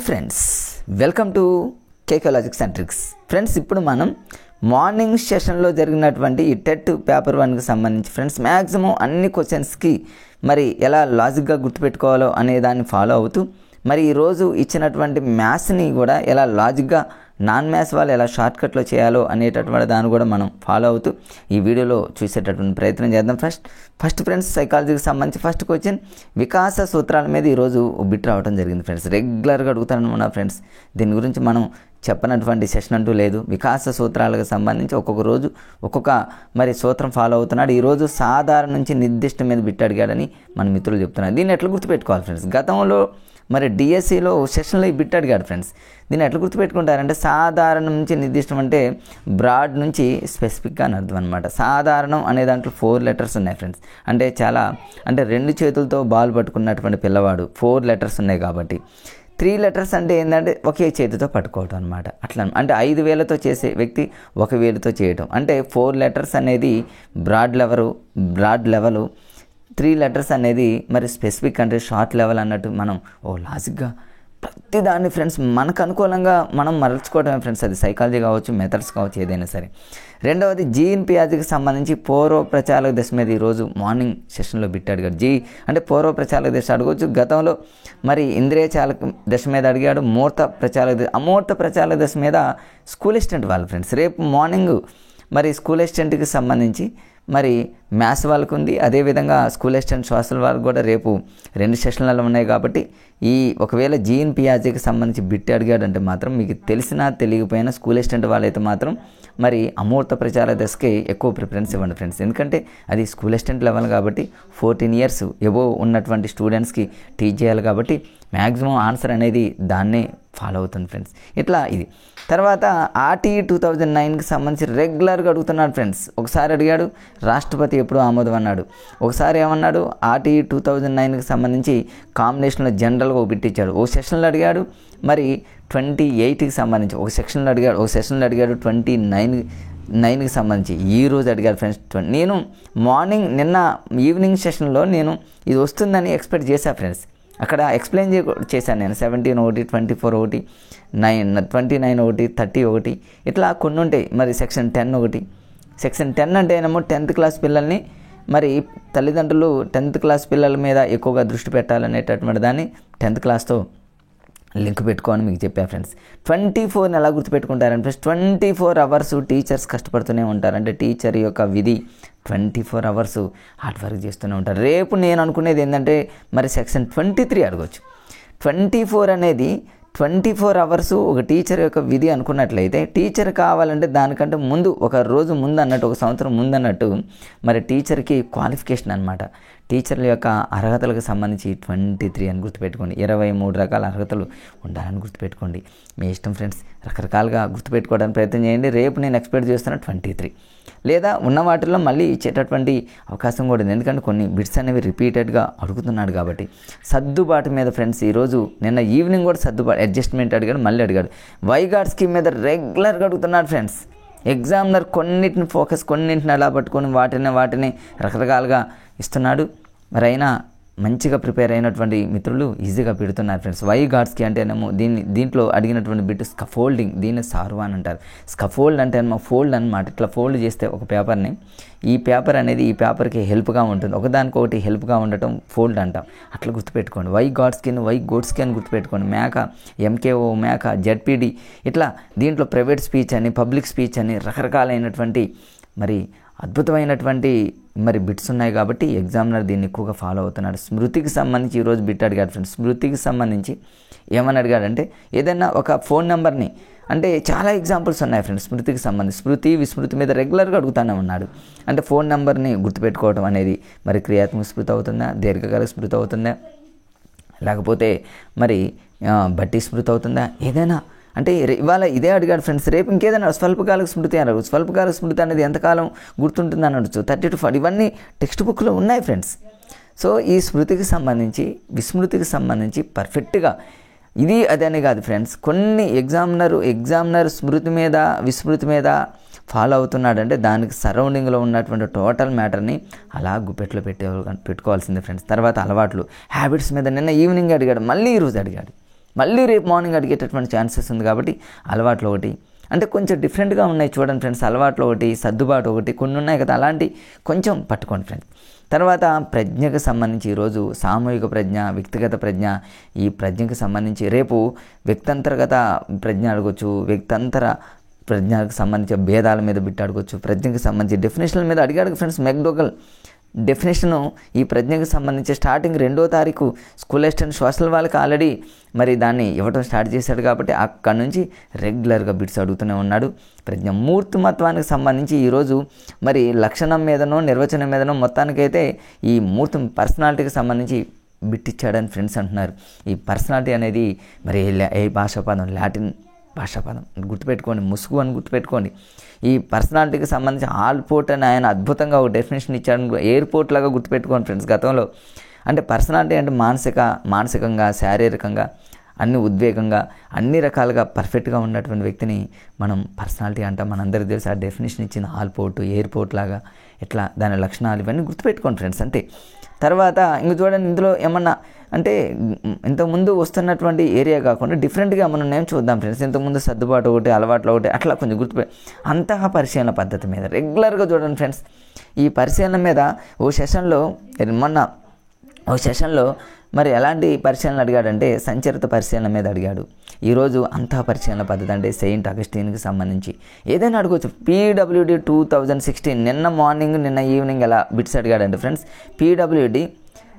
Friends, welcome to KK logics and tricks. Friends, ఇప్పుడు మనం morning సెషన్లో జరిగినటువంటి ఈ టెట్ పేపర్ 1కి సంబంధించి ఫ్రెండ్స్ మ్యాక్సిమం అన్ని క్వశ్చన్స్కి మరి ఎలా లాజిక్గా గుర్తుపెట్టుకోవాలో అనే దాన్ని ఫాలో అవుతూ మరి ఈరోజు ఇచ్చినటువంటి మ్యాథ్స్ని కూడా ఎలా లాజిక్గా నాన్ మ్యాథ్స్ వాళ్ళు ఎలా షార్ట్కట్లో చేయాలో అనేటటువంటి దాన్ని కూడా మనం ఫాలో అవుతూ ఈ వీడియోలో చూసేటటువంటి ప్రయత్నం చేద్దాం. ఫస్ట్ ఫ్రెండ్స్, సైకాలజీకి సంబంధించి ఫస్ట్ క్వశ్చన్ వికాస సూత్రాల మీద ఈరోజు బిట్ రావడం జరిగింది. ఫ్రెండ్స్, రెగ్యులర్గా అడుగుతానమాట ఫ్రెండ్స్. దీని గురించి మనం చెప్పనటువంటి సెషన్ అంటూ లేదు. వికాస సూత్రాలకు సంబంధించి ఒక్కొక్క రోజు ఒక్కొక్క మరి సూత్రం ఫాలో అవుతున్నాడు. ఈరోజు సాధారణ నుంచి నిర్దిష్ట మీద బిట్ అడిగాడని మన మిత్రులు చెప్తున్నారు. దీన్ని ఎట్లా గుర్తుపెట్టుకోవాలి ఫ్రెండ్స్? గతంలో మరి డిఎస్సిలో సెషన్లో ఈ బిట్ అడిగాడు ఫ్రెండ్స్. దీన్ని ఎట్లా గుర్తుపెట్టుకుంటారంటే సాధారణం నుంచి నిర్దిష్టం అంటే బ్రాడ్ నుంచి స్పెసిఫిక్గా అని అర్థం అనమాట. సాధారణం అనే దాంట్లో 4 లెటర్స్ ఉన్నాయి ఫ్రెండ్స్. అంటే 2 చేతులతో బాల్ పట్టుకున్నటువంటి పిల్లవాడు 4 లెటర్స్ ఉన్నాయి కాబట్టి 3 లెటర్స్ అంటే ఏంటంటే ఒకే చేతితో పట్టుకోవటం అనమాట. అట్లా అంటే 5 వేలతో చేసే వ్యక్తి 1 వేలుతో చేయటం. అంటే 4 లెటర్స్ అనేది బ్రాడ్ లెవెలు 3 లెటర్స్ అనేది మరి స్పెసిఫిక్ అంటే షార్ట్ లెవెల్ అన్నట్టు మనం లాజిక్గా ప్రతిదాన్ని ఫ్రెండ్స్ మనకు అనుకూలంగా మనం మరల్చుకోవడమే ఫ్రెండ్స్. అది సైకాలజీ కావచ్చు, మెథడ్స్ కావచ్చు, ఏదైనా సరే. రెండవది జీన్ పియాజీకి సంబంధించి పూర్వ ప్రచారక దశ మీద ఈరోజు మార్నింగ్ సెషన్లో బిట్ అడిగాడు. అంటే పూర్వ ప్రచారక దశ అడగవచ్చు. గతంలో మరి ఇంద్రియ చాలక దశ మీద అడిగాడు. అమూర్త ప్రచారక దశ మీద స్కూల్ అసిస్టెంట్ వాళ్ళు ఫ్రెండ్స్. రేపు మార్నింగ్ మరి స్కూల్ అసిస్టెంట్కి సంబంధించి మరి మ్యాథ్స్ వాళ్ళకు ఉంది. అదేవిధంగా స్కూల్ అసిస్టెంట్ సోషల్ వాళ్ళకు కూడా రేపు 2 సెషన్లలో ఉన్నాయి కాబట్టి ఒకవేళ జీన్ పియాజీకి సంబంధించి బిట్ అడిగాడంటే మాత్రం మీకు తెలిసినా తెలియకపోయినా స్కూల్ అసిస్టెంట్ వాళ్ళైతే మాత్రం మరి అమూర్త ప్రచార దశకే ఎక్కువ ప్రిఫరెన్స్ ఇవ్వండి ఫ్రెండ్స్. ఎందుకంటే అది స్కూల్ అసిస్టెంట్ లెవెల్ కాబట్టి 14 ఇయర్స్ ఎబో ఉన్నటువంటి స్టూడెంట్స్కి టీచ్ చేయాలి కాబట్టి మ్యాక్సిమం ఆన్సర్ అనేది దాన్నే ఫాలో అవుతుంది ఫ్రెండ్స్. ఇట్లా ఇది. తర్వాత ఆర్టీఈ 2009కి సంబంధించి రెగ్యులర్గా అడుగుతున్నాడు ఫ్రెండ్స్. ఒకసారి అడిగాడు రాష్ట్రపతి ఎప్పుడు ఆమోదం అన్నాడు. ఒకసారి ఏమన్నాడు ఆర్టీఈ 2009కి సంబంధించి కాంబినేషన్లో జనరల్గా ఒక బిట్ ఇచ్చాడు. ఒక సెషన్లో అడిగాడు మరి 28కి సంబంధించి ఒక సెషన్లో అడిగాడు 29కి సంబంధించి ఈరోజు అడిగాడు ఫ్రెండ్స్. నేను నిన్న ఈవినింగ్ సెషన్లో నేను ఇది వస్తుందని ఎక్స్పెక్ట్ చేశాను ఫ్రెండ్స్. అక్కడ ఎక్స్ప్లెయిన్ చేశాను నేను. 17 ఒకటి, 24 ఒకటి, 29 ఒకటి, 30 ఒకటి, ఇట్లా కొన్ని ఉంటాయి. మరి సెక్షన్ 10 అంటే ఏమో 10th క్లాస్ పిల్లల్ని మరి తల్లిదండ్రులు 10th క్లాస్ పిల్లల మీద ఎక్కువగా దృష్టి పెట్టాలనేటటువంటి దాన్ని 10th క్లాస్తో లింక్ పెట్టుకోని మీకు చెప్పాను ఫ్రెండ్స్. 24ని ఎలా గుర్తుపెట్టుకుంటారంటే ఫ్రెండ్స్ 24 అవర్స్ టీచర్స్ కష్టపడుతూనే ఉంటారు. అంటే టీచర్ యొక్క విధి 24 అవర్స్ హార్డ్ వర్క్ చేస్తూనే ఉంటారు. రేపు నేను అనుకునేది ఏంటంటే మరి సెక్షన్ 23 అడగవచ్చు. 24 అనేది 24 అవర్స్ ఒక టీచర్ యొక్క విధి అనుకున్నట్లయితే టీచర్ కావాలంటే దానికంటే ముందు ఒక రోజు ముందు అన్నట్టు, ఒక సంవత్సరం ముందు అన్నట్టు మరి టీచర్కి క్వాలిఫికేషన్ అనమాట. టీచర్ల యొక్క అర్హతలకు సంబంధించి 23 అని గుర్తుపెట్టుకోండి. 23 రకాల అర్హతలు ఉండాలని గుర్తుపెట్టుకోండి. మీ ఇష్టం ఫ్రెండ్స్, రకరకాలుగా గుర్తుపెట్టుకోవడానికి ప్రయత్నం చేయండి. రేపు నేను ఎక్స్పెక్ట్ చేస్తున్నా 23 లేదా ఉన్న వాటిల్లో మళ్ళీ ఇచ్చేటటువంటి అవకాశం కూడా ఉంది. ఎందుకంటే కొన్ని బిట్స్ అనేవి రిపీటెడ్గా అడుగుతున్నాడు కాబట్టి సర్దుబాటు మీద ఫ్రెండ్స్. ఈరోజు నిన్న ఈవినింగ్ కూడా సర్దుబాటు అడ్జస్ట్మెంట్ అడిగాడు, మళ్ళీ అడిగాడు. వైగాడ్ స్కీమ్ మీద రెగ్యులర్గా అడుగుతున్నాడు ఫ్రెండ్స్. ఎగ్జామినర్ కొన్నింటిని అలా పట్టుకొని వాటిని రకరకాలుగా ఇస్తున్నాడు. మరి అయినా మంచిగా ప్రిపేర్ అయినటువంటి మిత్రులు ఈజీగా పెడుతున్నారు ఫ్రెండ్స్. వై గాడ్స్కి అంటేనేమో దీంట్లో అడిగినటువంటి బిట్ స్కఫోల్డింగ్, దీన్ని సార్వా అని అంటారు. స్కఫోల్డ్ అంటే ఏమో ఫోల్డ్ అనమాట. ఇట్లా ఫోల్డ్ చేస్తే ఒక పేపర్ని ఈ పేపర్కి హెల్ప్గా ఉంటుంది, ఒకదానికొకటి హెల్ప్గా ఉండటం ఫోల్డ్ అంటాం. అట్లా గుర్తుపెట్టుకోండి. వై గోడ్స్కి అని గుర్తుపెట్టుకోండి. ఎంకేఓ జెడ్పీడి ఇట్లా దీంట్లో ప్రైవేట్ స్పీచ్ అని, పబ్లిక్ స్పీచ్ అని రకరకాలైనటువంటి మరి అద్భుతమైనటువంటి మరి బిట్స్ ఉన్నాయి కాబట్టి ఎగ్జామినర్ దీన్ని ఎక్కువగా ఫాలో అవుతున్నాడు. స్మృతికి సంబంధించి ఈరోజు బిట్ అడిగాడు ఫ్రెండ్స్. స్మృతికి సంబంధించి ఏమని అడిగాడంటే ఏదైనా ఒక ఫోన్ నెంబర్ని, అంటే చాలా ఎగ్జాంపుల్స్ ఉన్నాయి ఫ్రెండ్స్ స్మృతికి సంబంధించి. విస్మృతి మీద రెగ్యులర్గా అడుగుతూనే ఉన్నాడు. అంటే ఫోన్ నెంబర్ని గుర్తుపెట్టుకోవడం అనేది మరి క్రియాత్మక స్మృతి అవుతుందా, దీర్ఘకాలిక స్మృతి అవుతుందా, లేకపోతే మరి బట్టి స్మృతి అవుతుందా, ఏదైనా అంటే ఇవాళ ఇదే అడిగాడు ఫ్రెండ్స్. రేపు ఇంకేదైనా స్వల్పకాలిక స్మృతి అని అడగచ్చు. స్వల్పకాలిక స్మృతి అనేది ఎంతకాలం గుర్తుంటుందని అడగచ్చు. 30 to 40 ఇవన్నీ టెక్స్ట్ బుక్లో ఉన్నాయి ఫ్రెండ్స్. సో ఈ స్మృతికి సంబంధించి విస్మృతికి సంబంధించి పర్ఫెక్ట్గా ఇది అదని కాదు ఫ్రెండ్స్. కొన్ని ఎగ్జామినర్ స్మృతి మీద విస్మృతి మీద ఫాలో అవుతున్నాడంటే దానికి సరౌండింగ్లో ఉన్నటువంటి టోటల్ మ్యాటర్ని అలా గుప్పెట్లో పెట్టుకోవాల్సిందే ఫ్రెండ్స్. తర్వాత అలవాట్లు, హ్యాబిట్స్ మీద నిన్న ఈవినింగ్ అడిగాడు, మళ్ళీ ఈరోజు అడిగాడు. మళ్ళీ రేపు మార్నింగ్ అడిగేటటువంటి ఛాన్సెస్ ఉంది. కాబట్టి అలవాట్లు ఒకటి అంటే కొంచెం డిఫరెంట్గా ఉన్నాయి చూడండి ఫ్రెండ్స్. అలవాట్లు ఒకటి, సర్దుబాటు ఒకటి, కొన్ని ఉన్నాయి కదా, అలాంటి కొంచెం పట్టుకోండి ఫ్రెండ్స్. తర్వాత ప్రజ్ఞకు సంబంధించి ఈరోజు సామూహిక ప్రజ్ఞ, వ్యక్తిగత ప్రజ్ఞ. ఈ ప్రజ్ఞకు సంబంధించి రేపు వ్యక్తంతర్గత ప్రజ్ఞ అడగొచ్చు, వ్యక్తంతర ప్రజ్ఞకు సంబంధించిన భేదాల మీద బిట్ అడగొచ్చు, ప్రజ్ఞకు సంబంధించి డెఫినేషన్ల మీద అడిగాడు ఫ్రెండ్స్. మెక్డోగల్ డెఫినేషను ఈ ప్రజ్ఞకు సంబంధించి స్టార్టింగ్ 2వ తారీఖు స్కూల్ అసిస్టెంట్ సోషల్ వాళ్ళకి ఆల్రెడీ మరి దాన్ని ఇవ్వడం స్టార్ట్ చేశాడు. కాబట్టి అక్కడి నుంచి రెగ్యులర్గా బిట్స్ అడుగుతూనే ఉన్నాడు. ప్రజ్ఞ మూర్తిమత్వానికి సంబంధించి ఈరోజు మరి లక్షణం మీదనో నిర్వచనం మీదనో మొత్తానికైతే ఈ మూర్తి పర్సనాలిటీకి సంబంధించి బిట్ ఇచ్చాడని ఫ్రెండ్స్ అంటున్నారు. ఈ పర్సనాలిటీ అనేది మరి ఏ భాషా పదం, లాటిన్ భాషా పదం గుర్తుపెట్టుకోండి, ముసుగు అని గుర్తుపెట్టుకోండి. ఈ పర్సనాలిటీకి సంబంధించి ఆల్పోర్ట్ అని ఆయన అద్భుతంగా ఒక డెఫినేషన్ ఇచ్చాడు. ఎయిర్పోర్ట్ లాగా గుర్తుపెట్టుకోండి ఫ్రెండ్స్. గతంలో అంటే పర్సనాలిటీ అంటే మానసికంగా, శారీరకంగా, అన్ని ఉద్వేగంగా, అన్ని రకాలుగా పర్ఫెక్ట్గా ఉన్నటువంటి వ్యక్తిని మనం పర్సనాలిటీ అంటాం. మనందరికీ తెలుసు. ఆ డెఫినేషన్ ఇచ్చిన ఆల్పోర్ట్, ఎయిర్పోర్ట్ లాగా ఇట్లా దాని లక్షణాలు ఇవన్నీ గుర్తుపెట్టుకోండి ఫ్రెండ్స్. అంతే. తర్వాత ఇంక చూడండి, ఇందులో ఏమన్నా అంటే ఇంతకుముందు వస్తున్నటువంటి ఏరియా కాకుండా డిఫరెంట్గా మనం నేమ్ చూద్దాం ఫ్రెండ్స్. ఇంతకుముందు సర్దుబాటు ఒకటి, అలవాట్లు ఒకటి, అట్లా కొంచెం అంతః పరిశీలన పద్ధతి మీద రెగ్యులర్గా చూడండి ఫ్రెండ్స్. ఈ పరిశీలన మీద ఓ సెషన్లో మరి ఎలాంటి పరిశీలన అడిగాడంటే సంచరిత పరిశీలన మీద అడిగాడు. ఈరోజు అంతః పరిశీలన పద్ధతి అంటే సెయింట్ అగస్టిన్కి సంబంధించి ఏదైనా అడగవచ్చు. PWD 2016 నిన్న మార్నింగ్ నిన్న ఈవినింగ్ ఎలా బిట్స్ అడిగాడంటే ఫ్రెండ్స్. PWD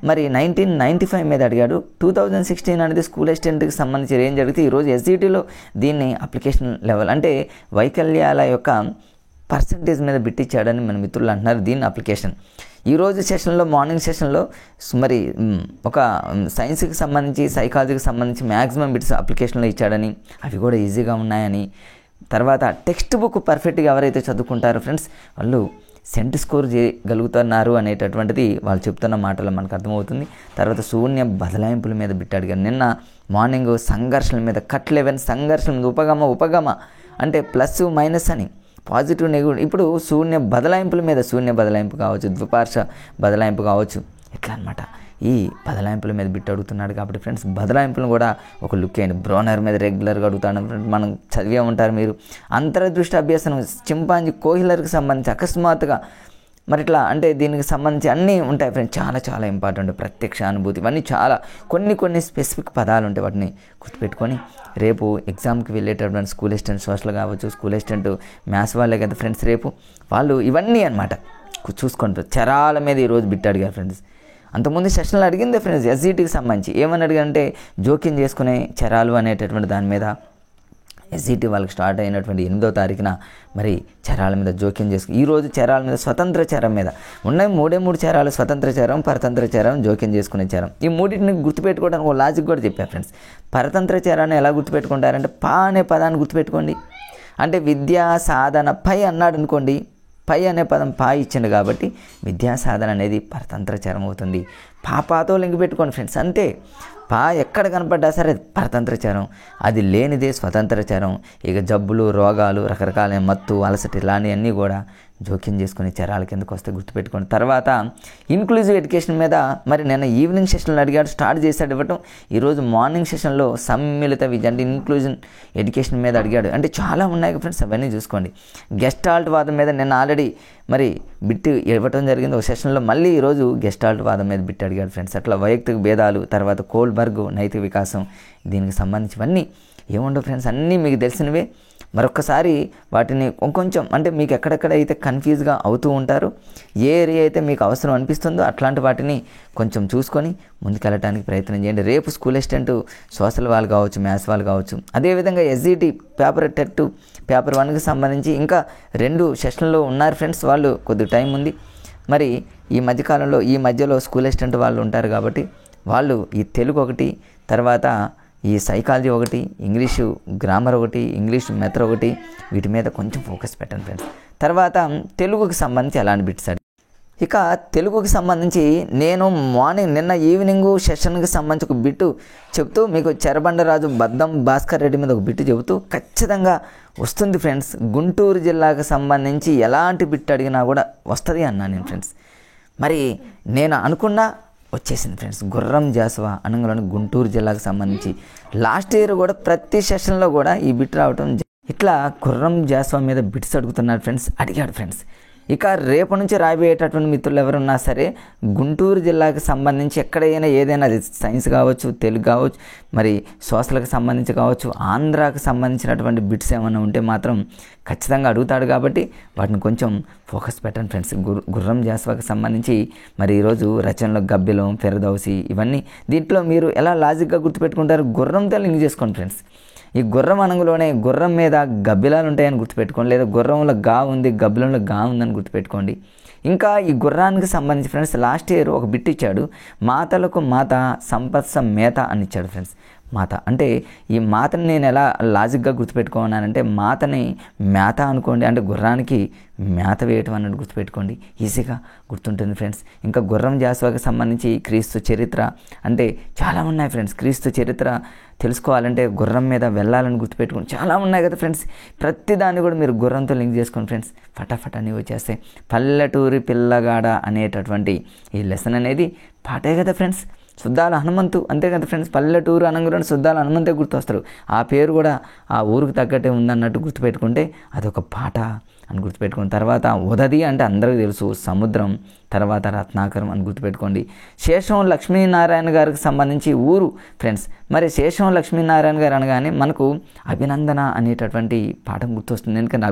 మరి 1995 మీద అడిగాడు. 2016 అనేది స్కూల్ అసిస్టెంట్కి సంబంధించి రేంజ్ అడిగితే ఈరోజు SGTలో దీన్ని అప్లికేషన్ లెవెల్ అంటే వైకల్యాల యొక్క పర్సంటేజ్ మీద బిట్ ఇచ్చాడని మన మిత్రులు అంటున్నారు. దీన్ని అప్లికేషన్ ఈరోజు సెషన్లో, మార్నింగ్ సెషన్లో మరి ఒక సైన్స్కి సంబంధించి, సైకాలజీకి సంబంధించి మ్యాక్సిమం బిట్స్ అప్లికేషన్లో ఇచ్చాడని, అవి కూడా ఈజీగా ఉన్నాయని. తర్వాత టెక్స్ట్ బుక్ పర్ఫెక్ట్గా ఎవరైతే చదువుకుంటారో ఫ్రెండ్స్ వాళ్ళు సెంట్ స్కోర్ చేయగలుగుతున్నారు అనేటటువంటిది వాళ్ళు చెప్తున్న మాటలు మనకు అర్థమవుతుంది. తర్వాత శూన్య బదలాయింపుల మీద బిట్ అడిగారు. నిన్న మార్నింగ్ సంఘర్షణల మీద, కట్ 11 సంఘర్షణ మీద, ఉపగమ అంటే ప్లస్ మైనస్ అని, పాజిటివ్ నెగిటివ్. ఇప్పుడు శూన్య బదలాయింపుల మీద, శూన్య బదలాయింపు కావచ్చు, ద్విపార్శ్వ బదలాయింపు కావచ్చు, ఇట్లా అనమాట. ఈ బదలాయింపుల మీద బిట్ అడుగుతున్నాడు. కాబట్టి ఫ్రెండ్స్ బదలాయింపులను కూడా ఒక లుక్ అయ్యింది. బ్రోనర్ మీద రెగ్యులర్గా అడుగుతాడు. మనం చదివే ఉంటారు మీరు. అంతర్దృష్టి అభ్యాసం చింపాంజీ కోహిలర్కి సంబంధించి అకస్మాత్తుగా మరి ఇట్లా అంటే దీనికి సంబంధించి అన్నీ ఉంటాయి ఫ్రెండ్స్. చాలా చాలా ఇంపార్టెంట్. ప్రత్యక్ష అనుభూతి ఇవన్నీ చాలా కొన్ని స్పెసిఫిక్ పదాలు ఉంటాయి. వాటిని గుర్తుపెట్టుకొని రేపు ఎగ్జామ్కి వెళ్ళేటటువంటి స్కూల్ అసిస్టెంట్ సోషల్ కావచ్చు, స్కూల్ అసిస్టెంట్ మ్యాథ్స్ వాళ్ళే కదా ఫ్రెండ్స్, రేపు వాళ్ళు ఇవన్నీ అనమాట చూసుకుంటారు. చరాల మీద ఈరోజు బిట్ అడిగారు ఫ్రెండ్స్. అంతకుముందు సెషన్లో అడిగిందే ఫ్రెండ్స్ SGTకి సంబంధించి. ఏమని అడిగారంటే జోక్యం చేసుకునే చరాలు అనేటటువంటి దాని మీద. SGT వాళ్ళకి స్టార్ట్ అయినటువంటి 8వ తారీఖున మరి చరాల మీద జోక్యం చేసుకుని ఈరోజు చరాల మీద స్వతంత్ర చరం మీద ఉన్నాయి. 3 చరాలు: స్వతంత్ర చరం, పరతంత్ర చరం, జోక్యం చేసుకునే చరం. ఈ మూడింటిని గుర్తుపెట్టుకోవడానికి ఒక లాజిక్ కూడా చెప్పారు ఫ్రెండ్స్. పరతంత్ర చరాన్ని ఎలా గుర్తుపెట్టుకుంటారంటే పా అనే పదాన్ని గుర్తుపెట్టుకోండి. అంటే విద్యా సాధన పై అన్నాడు అనుకోండి, పై అనే పదం పా ఇచ్చిండు కాబట్టి విద్యా సాధన అనేది పరతంత్ర చరం అవుతుంది. పాతో లింక్ పెట్టుకోండి ఫ్రెండ్స్. అంతే. పా ఎక్కడ కనపడ్డా సరే పరతంత్ర చరం, అది లేనిదే స్వతంత్ర చరం. ఇక జబ్బులు, రోగాలు, రకరకాల మత్తు, అలసట ఇలాంటివన్నీ కూడా జోక్యం చేసుకునే చరాల కిందకు వస్తే గుర్తుపెట్టుకోండి. తర్వాత ఇన్క్లూజివ్ ఎడ్యుకేషన్ మీద మరి నిన్న ఈవినింగ్ సెషన్లో అడిగాడు, స్టార్ట్ చేశాడు ఇవ్వటం. ఈరోజు మార్నింగ్ సెషన్లో సమ్మిళిత విద్య అంటే ఇన్క్లూజన్ ఎడ్యుకేషన్ మీద అడిగాడు. అంటే చాలా ఉన్నాయి ఫ్రెండ్స్, అవన్నీ చూసుకోండి. గెస్టాల్ట్ వాదం మీద నిన్న ఆల్రెడీ మరి బిట్ ఇవ్వటం జరిగింది ఒక సెషన్లో. మళ్ళీ ఈరోజు గెస్టాల్ట్ వాదం మీద బిట్ అడిగాడు ఫ్రెండ్స్. అట్లా వైయక్తిక భేదాలు, తర్వాత కోల్బర్గ్ నైతిక వికాసం, దీనికి సంబంధించివన్నీ ఏముండవు ఫ్రెండ్స్, అన్నీ మీకు తెలిసినవే. మరొకసారి వాటిని కొంచెం అంటే మీకు ఎక్కడెక్కడైతే కన్ఫ్యూజ్గా అవుతూ ఉంటారో, ఏ ఏరియా అయితే మీకు అవసరం అనిపిస్తుందో అట్లాంటి వాటిని కొంచెం చూసుకొని ముందుకెళ్ళడానికి ప్రయత్నం చేయండి. రేపు స్కూల్ అసిస్టెంట్ సోషల్ వాళ్ళు కావచ్చు, మ్యాథ్స్ వాళ్ళు కావచ్చు, అదేవిధంగా SGT పేపర్ టెట్ పేపర్ 1కి సంబంధించి ఇంకా 2 సెషన్లు ఉన్నారు ఫ్రెండ్స్. వాళ్ళు కొద్ది టైం ఉంది. మరి ఈ మధ్యలో స్కూల్ అసిస్టెంట్ వాళ్ళు ఉంటారు కాబట్టి వాళ్ళు ఈ తెలుగు ఒకటి, తర్వాత ఈ సైకాలజీ ఒకటి, ఇంగ్లీషు గ్రామర్ ఒకటి, ఇంగ్లీష్ మెథడ్ ఒకటి, వీటి మీద కొంచెం ఫోకస్ పెట్టండి ఫ్రెండ్స్. తర్వాత తెలుగుకి సంబంధించి ఎలాంటి బిట్స్ ఇక తెలుగుకి సంబంధించి నేను మార్నింగ్ నిన్న ఈవినింగ్ సెషన్కి సంబంధించి ఒక బిట్టు చెబుతూ మీకు చెరబండరాజు బద్దం భాస్కర్ రెడ్డి మీద ఒక బిట్టు చెబుతూ ఖచ్చితంగా వస్తుంది ఫ్రెండ్స్. గుంటూరు జిల్లాకు సంబంధించి ఎలాంటి బిట్ అడిగినా కూడా వస్తుంది అన్నాను నేను ఫ్రెండ్స్. మరి నేను అనుకున్నా వచ్చేసింది ఫ్రెండ్స్. గుర్రం జాస్వా అనగానే గుంటూరు జిల్లాకు సంబంధించి లాస్ట్ ఇయర్ కూడా ప్రతి సెషన్లో కూడా ఈ బిట్ రావటం. ఇట్లా గుర్రం జాస్వా మీద బిట్స్ అడుగుతున్నారు ఫ్రెండ్స్, అడిగాడు ఫ్రెండ్స్. ఇక రేపు నుంచి రాబోయేటటువంటి మిత్రులు ఎవరున్నా సరే గుంటూరు జిల్లాకు సంబంధించి ఎక్కడైనా ఏదైనా అది సైన్స్ కావచ్చు, తెలుగు కావచ్చు, మరి సోషల్కి సంబంధించి కావచ్చు, ఆంధ్రాకి సంబంధించినటువంటి బిట్స్ ఏమైనా ఉంటే మాత్రం ఖచ్చితంగా అడుగుతాడు. కాబట్టి వాటిని కొంచెం ఫోకస్ పెట్టండి ఫ్రెండ్స్. గుర్రం జాస్వాకి సంబంధించి మరి ఈరోజు రచనలో గబ్బిలం, ఫెరదౌసి ఇవన్నీ దీంట్లో మీరు ఎలా లాజిక్గా గుర్తుపెట్టుకుంటారు, గుర్రంతో లింక్ చేసుకోండి ఫ్రెండ్స్. ఈ గుర్రం అనంగులోనే గుర్రం మీద గబ్బిలాలు ఉంటాయని గుర్తుపెట్టుకోండి, లేదా గుర్రంలో గా ఉంది, గబ్బిలంలో గా ఉందని గుర్తుపెట్టుకోండి. ఇంకా ఈ గుర్రానికి సంబంధించి ఫ్రెండ్స్ లాస్ట్ ఇయర్ ఒక బిట్ ఇచ్చాడు, మాతలకు మాత సంపత్స మేత అని ఇచ్చాడు ఫ్రెండ్స్. మాత అంటే ఈ మాతని నేను ఎలా లాజిక్గా గుర్తుపెట్టుకున్నానంటే మాతని మేత అనుకోండి, అంటే గుర్రానికి మేత వేయటం అన్నట్టు గుర్తుపెట్టుకోండి, ఈజీగా గుర్తుంటుంది ఫ్రెండ్స్. ఇంకా గుర్రం జాస్వాకి సంబంధించి క్రీస్తు చరిత్ర అంటే చాలా ఉన్నాయి ఫ్రెండ్స్. క్రీస్తు చరిత్ర తెలుసుకోవాలంటే గుర్రం మీద వెళ్ళాలని గుర్తుపెట్టుకోండి, చాలా ఉన్నాయి కదా ఫ్రెండ్స్. ప్రతిదాన్ని కూడా మీరు గుర్రంతో లింక్ చేసుకోండి ఫ్రెండ్స్, ఫటాఫట్ అని వచ్చేస్తాయి. పల్లెటూరి పిల్లగాడ అనేటటువంటి ఈ లెసన్ అనేది పాటే కదా ఫ్రెండ్స్. సుద్దాల హనుమంతు అంతే కదా ఫ్రెండ్స్. పల్లెటూరు అనగానే సుద్దాల హనుమంతే గుర్తొస్తారు. ఆ పేరు కూడా ఆ ఊరికి తగ్గట్టే ఉందన్నట్టు గుర్తుపెట్టుకుంటే అదొక పాట అని గుర్తుపెట్టుకోండి. తర్వాత ఉదది అంటే అందరికీ తెలుసు సముద్రం, తర్వాత రత్నాకరం అని గుర్తుపెట్టుకోండి. శేషం లక్ష్మీనారాయణ గారికి సంబంధించి ఊరు ఫ్రెండ్స్. మరి శేషం లక్ష్మీనారాయణ గారు అనగానే మనకు అభినందన అనేటటువంటి పాఠం గుర్తొస్తుంది. ఎందుకంటే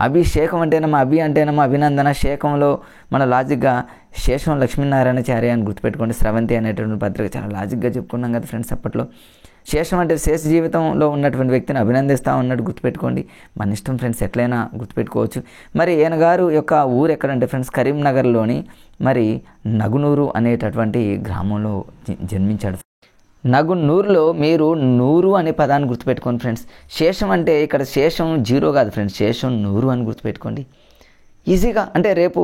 అభిషేకం అంటేనమ్మా, అంటేనమ్మా అభినందన, శేఖంలో మన లాజిక్గా శేషం లక్ష్మీనారాయణాచార్య అని గుర్తుపెట్టుకోండి. స్రవంతి అనేటువంటి పత్రిక చాలా లాజిక్గా చెప్పుకున్నాం కదా ఫ్రెండ్స్ అప్పట్లో. శేషం అంటే శేష జీవితంలో ఉన్నటువంటి వ్యక్తిని అభినందిస్తాం అన్నట్టు గుర్తుపెట్టుకోండి. మన ఇష్టం ఫ్రెండ్స్, ఎట్లయినా గుర్తుపెట్టుకోవచ్చు. మరి ఈయన గారు యొక్క ఊరు ఎక్కడంటే ఫ్రెండ్స్ కరీంనగర్లోని మరి నగునూరు అనేటటువంటి గ్రామంలో జన్మించాడు. నగునూరులో మీరు నూరు అనే పదాన్ని గుర్తుపెట్టుకోండి ఫ్రెండ్స్. శేషం అంటే ఇక్కడ శేషం 0 కాదు ఫ్రెండ్స్, శేషం 100 అని గుర్తుపెట్టుకోండి ఈజీగా. అంటే రేపు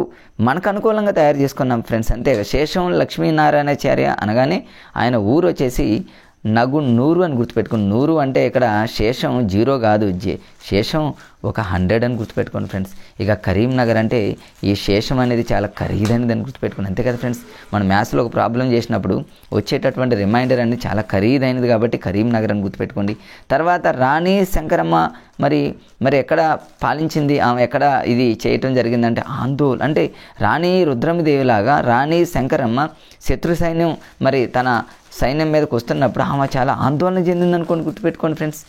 మనకు అనుకూలంగా తయారు చేసుకున్నాం ఫ్రెండ్స్ అంతే. శేషం లక్ష్మీనారాయణాచార్య అనగానే ఆయన ఊరు వచ్చేసి నగునూరు అని గుర్తుపెట్టుకోండి. 100 అంటే ఇక్కడ శేషం 0 కాదు, శేషం ఒక 100 అని గుర్తుపెట్టుకోండి ఫ్రెండ్స్. ఇక కరీంనగర్ అంటే ఈ శేషం అనేది చాలా ఖరీదైనది అని గుర్తుపెట్టుకోండి అంతే కదా ఫ్రెండ్స్. మనం మ్యాథ్స్లో ఒక ప్రాబ్లం చేసినప్పుడు వచ్చేటటువంటి రిమైండర్ అనేది చాలా ఖరీదైనది కాబట్టి కరీంనగర్ అని గుర్తుపెట్టుకోండి. తర్వాత రాణి శంకరమ్మ మరి ఎక్కడ పాలించింది, ఆమె ఎక్కడ ఇది చేయటం జరిగిందంటే ఆందోళన. అంటే రాణి రుద్రమదేవిలాగా రాణి శంకరమ్మ శత్రు సైన్యం మరి తన సైన్యం మీదకి వస్తున్నప్పుడు ఆమె చాలా ఆందోళన చెందిందనుకోండి గుర్తుపెట్టుకోండి ఫ్రెండ్స్.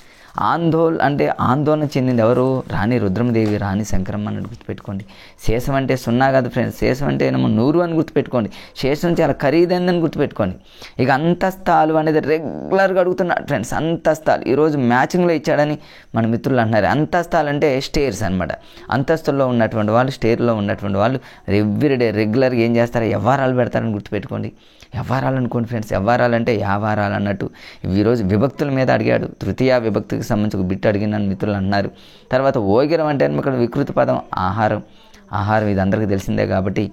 ఆందోళన చెందింది ఎవరు, రాణి రుద్రమదేవి, రాణి శంకరమ్మ అని గుర్తుపెట్టుకోండి. శేషం అంటే 0 కాదు ఫ్రెండ్స్, శేషం అంటే ఏమో 100 అని గుర్తుపెట్టుకోండి. శేషం చాలా ఖరీదైందని గుర్తుపెట్టుకోండి. ఇక అంతస్తాలు అనేది రెగ్యులర్గా అడుగుతున్నాడు ఫ్రెండ్స్. అంతస్తాలు ఈరోజు మ్యాచింగ్లో ఇచ్చాడని మన మిత్రులు అంటున్నారు. అంతస్తాలు అంటే స్టేర్స్ అనమాట. అంతస్తుల్లో ఉన్నటువంటి వాళ్ళు, స్టేర్లో ఉన్నటువంటి వాళ్ళు ఎవ్రీడే రెగ్యులర్గా ఏం చేస్తారో వ్యవహారాలు పెడతారని గుర్తుపెట్టుకోండి. వ్యవహారాలు అనుకోండి ఫ్రెండ్స్, వ్యవహారాలు అంటే వ్యాపారాలు అన్నట్టు. ఈరోజు విభక్తుల మీద అడిగాడు, తృతీయ విభక్తికి సంబంధించి ఒక బిట్ అడిగినని మిత్రులు అంటున్నారు. తర్వాత ఓగిరం అంటే ఇక్కడ వికృతి పదం ఆహారం ఇది అందరికీ తెలిసిందే కాబట్టి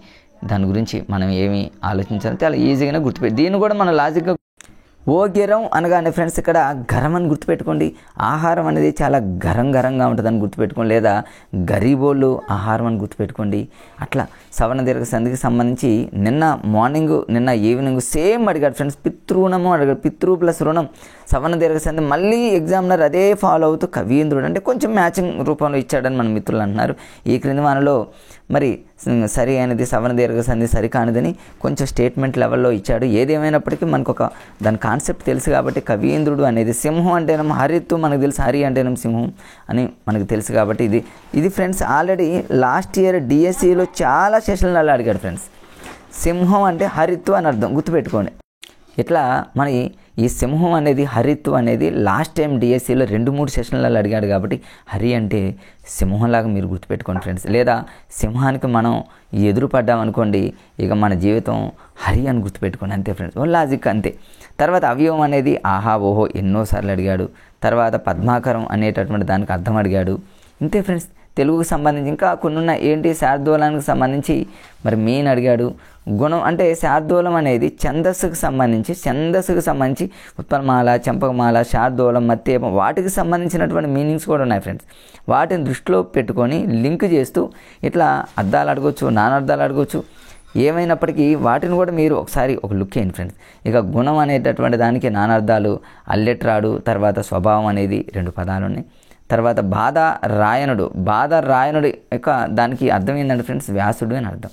దాని గురించి మనం ఏమి ఆలోచించాలి, చాలా ఈజీగానే గుర్తుపెట్టి దీన్ని కూడా మన లాజిక్గా. ఓగిరం అనగానే ఫ్రెండ్స్ ఇక్కడ గరం అని గుర్తుపెట్టుకోండి. ఆహారం అనేది చాలా గరంగా ఉంటుందని గుర్తుపెట్టుకోండి, లేదా గరీబోళ్ళు ఆహారం అని గుర్తుపెట్టుకోండి. అట్లా సవర్ణ దీర్ఘ సంధికి సంబంధించి నిన్న ఈవినింగ్ సేమ్ అడిగాడు ఫ్రెండ్స్. పితృణము అడిగాడు, పితృ ప్లస్ రుణం సవర్ణ దీర్ఘ సంధి. మళ్ళీ ఎగ్జామినర్ అదే ఫాలో అవుతూ కవీంద్రుడు అంటే కొంచెం మ్యాచింగ్ రూపంలో ఇచ్చాడని మన మిత్రులు అంటున్నారు. ఈ క్రింది వానలో మరి సరి అయినది సవర్ణ దీర్ఘ సంధి సరికానిదని కొంచెం స్టేట్మెంట్ లెవెల్లో ఇచ్చాడు. ఏదేమైనప్పటికీ మనకు దాని కాన్సెప్ట్ తెలుసు కాబట్టి కవీంద్రుడు అనేది సింహం అంటేనేమో హరిత్తు మనకు తెలుసు, హరి అంటేనేమో సింహం అని మనకు తెలుసు కాబట్టి ఇది ఫ్రెండ్స్ ఆల్రెడీ లాస్ట్ ఇయర్ డిఎస్సిలో చాలా సెషన్లలో అడిగాడు ఫ్రెండ్స్. సింహం అంటే హరిత్తు అని అర్థం గుర్తుపెట్టుకోండి. ఇట్లా మన ఈ సింహం అనేది హరిత్తు అనేది లాస్ట్ టైం డిఎస్సిలో 2-3 సెషన్లలో అడిగాడు కాబట్టి హరి అంటే సింహంలాగా మీరు గుర్తుపెట్టుకోండి ఫ్రెండ్స్. లేదా సింహానికి మనం ఎదురుపడ్డామనుకోండి ఇక మన జీవితం హరి అని గుర్తుపెట్టుకోండి అంతే ఫ్రెండ్స్, లాజిక్ అంతే. తర్వాత అవయవం అనేది ఆహా ఓహో ఎన్నోసార్లు అడిగాడు. తర్వాత పద్మాకరం అనేటటువంటి దానికి అర్థం అడిగాడు ఇంతే ఫ్రెండ్స్. తెలుగుకు సంబంధించి ఇంకా కొన్ని ఉన్నాయి. ఏంటి, శార్దూలానికి సంబంధించి మరి మెయిన్ అడిగాడు. గుణం అంటే శార్దూలం అనేది ఛందస్సుకు సంబంధించి ఉత్పలమాల, చంపకమాల, శార్దూలం, మత్తేపం వాటికి సంబంధించినటువంటి మీనింగ్స్ కూడా ఉన్నాయి ఫ్రెండ్స్. వాటిని దృష్టిలో పెట్టుకొని లింక్ చేస్తూ ఇట్లా అర్థాలు అడగవచ్చు, నానార్థాలు అడగవచ్చు. ఏమైనప్పటికీ వాటిని కూడా మీరు ఒకసారి ఒక లుక్ వేయండి ఫ్రెండ్స్. ఇక గుణం అనేటటువంటి దానికి నానార్థాలు, అల్లెట్రాడు, తర్వాత స్వభావం అనేది 2 పదాలు ఉన్నాయి. తర్వాత బాధ రాయనుడు యొక్క దానికి అర్థం ఏంటంటే ఫ్రెండ్స్ వ్యాసుడు అని అర్థం.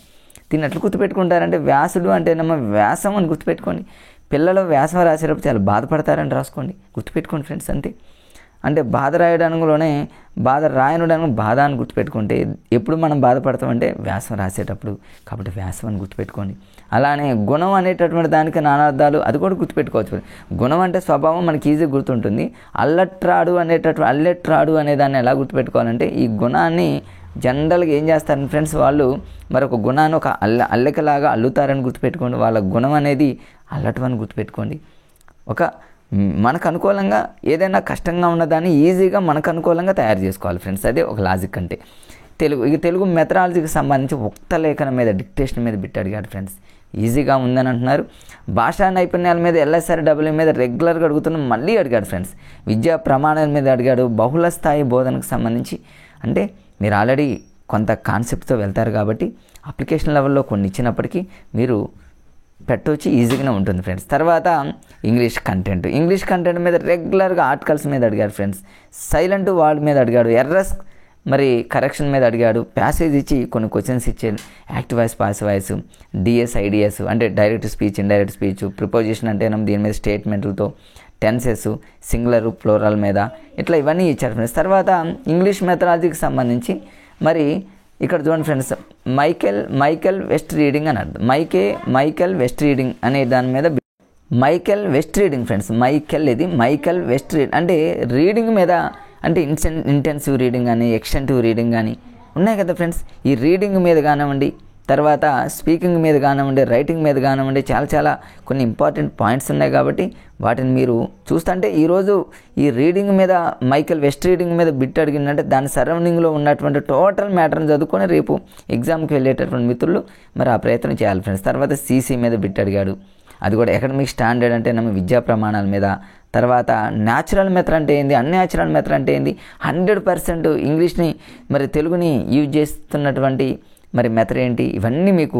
దీన్ని ఎట్లా గుర్తుపెట్టుకుంటారంటే వ్యాసుడు అంటేనేమో వ్యాసం అని గుర్తుపెట్టుకోండి. పిల్లలు వ్యాసం రాసేటప్పుడు చాలా బాధపడతారని రాసుకోండి, గుర్తుపెట్టుకోండి ఫ్రెండ్స్. అంతే. అంటే బాధ రాయడానిలోనే బాధ రాయనుడానికి బాధ అని గుర్తుపెట్టుకుంటే ఎప్పుడు మనం బాధపడతామంటే వ్యాసం రాసేటప్పుడు, కాబట్టి వ్యాసం అని గుర్తుపెట్టుకోండి. అలానే గుణం అనేటటువంటి దానికి నానార్థాలు, అది కూడా గుర్తుపెట్టుకోవచ్చు. గుణం అంటే స్వభావం మనకి ఈజీగా గుర్తుంటుంది. అల్లెట్రాడు అనే దాన్ని ఎలా గుర్తుపెట్టుకోవాలంటే ఈ గుణాన్ని జనరల్గా ఏం చేస్తారని ఫ్రెండ్స్ వాళ్ళు మరొక గుణాన్ని ఒక అల్లెకలాగా అల్లుతారని గుర్తుపెట్టుకోండి. వాళ్ళ గుణం అనేది అల్లటం అని గుర్తుపెట్టుకోండి. మనకు అనుకూలంగా ఏదైనా కష్టంగా ఉన్నదాన్ని ఈజీగా మనకు అనుకూలంగా తయారు చేసుకోవాలి ఫ్రెండ్స్. అదే ఒక లాజిక్ అంటే. తెలుగు మెథడాలజీకి సంబంధించి ఉక్త లేఖనం మీద, డిక్టేషన్ మీద బిట్ అడిగాడు ఫ్రెండ్స్. ఈజీగా ఉందని అంటున్నారు. భాషా నైపుణ్యాల మీద, LSR మీద రెగ్యులర్గా మళ్ళీ అడిగాడు ఫ్రెండ్స్. విద్యా ప్రమాణాల మీద అడిగాడు. బహుళ స్థాయి బోధనకు సంబంధించి అంటే మీరు ఆల్రెడీ కొంత కాన్సెప్ట్తో వెళ్తారు కాబట్టి అప్లికేషన్ లెవెల్లో కొన్ని ఇచ్చినప్పటికీ మీరు పెట్టవచ్చు, ఈజీగానే ఉంటుంది ఫ్రెండ్స్. తర్వాత ఇంగ్లీష్ కంటెంట్ మీద రెగ్యులర్గా ఆర్టికల్స్ మీద అడిగాడు ఫ్రెండ్స్. సైలెంట్ వర్డ్ మీద అడిగాడు. ఎర్రర్స్ కరెక్షన్ మీద అడిగాడు. ప్యాసేజ్ ఇచ్చి కొన్ని క్వశ్చన్స్ ఇచ్చాడు. Active voice, passive voice, DS, IDS అంటే direct speech, indirect speech, preposition అంటే దీని మీద స్టేట్మెంట్లతో, టెన్సెస్, సింగులర్, ప్లూరల్ మీద ఇట్లా ఇవన్నీ ఇచ్చారు ఫ్రెండ్స్. తర్వాత ఇంగ్లీష్ మెథడాలజీకి సంబంధించి ఇక్కడ చూడండి ఫ్రెండ్స్, మైకెల్ వెస్ట్ రీడింగ్ అని అర్థం. మైకెల్ వెస్ట్ రీడింగ్ అనే దాని మీద Michael west reading friends. Michael west reading అంటే రీడింగ్ మీద అంటే ఇంటెన్సివ్ రీడింగ్ కానీ, ఎక్స్టెంటివ్ రీడింగ్ కానీ ఉన్నాయి కదా ఫ్రెండ్స్. ఈ రీడింగ్ మీద కానివ్వండి, తర్వాత స్పీకింగ్ మీద కానివ్వండి, రైటింగ్ మీద కానివ్వండి, చాలా కొన్ని ఇంపార్టెంట్ పాయింట్స్ ఉన్నాయి. కాబట్టి వాటిని మీరు చూస్తుంటే ఈరోజు ఈ రీడింగ్ మీద, మైకెల్ వెస్ట్ రీడింగ్ మీద బిట్ అడిగిందంటే దాని సరౌండింగ్లో ఉన్నటువంటి టోటల్ మ్యాటర్ని చదువుకొని రేపు ఎగ్జామ్కి వెళ్ళేటటువంటి మిత్రులు ఆ ప్రయత్నం చేయాలి ఫ్రెండ్స్. తర్వాత CC మీద బిట్ అడిగాడు. అది కూడా అకాడమిక్ స్టాండర్డ్ అంటే విద్యా ప్రమాణాల మీద. తర్వాత న్యాచురల్ మెథడ్ అంటే ఏంది, అన్యాచురల్ మెథడ్ అంటే ఏంది, 100% ఇంగ్లీష్ని తెలుగుని యూజ్ చేస్తున్నటువంటి మెథడ్ ఏంటి, ఇవన్నీ మీకు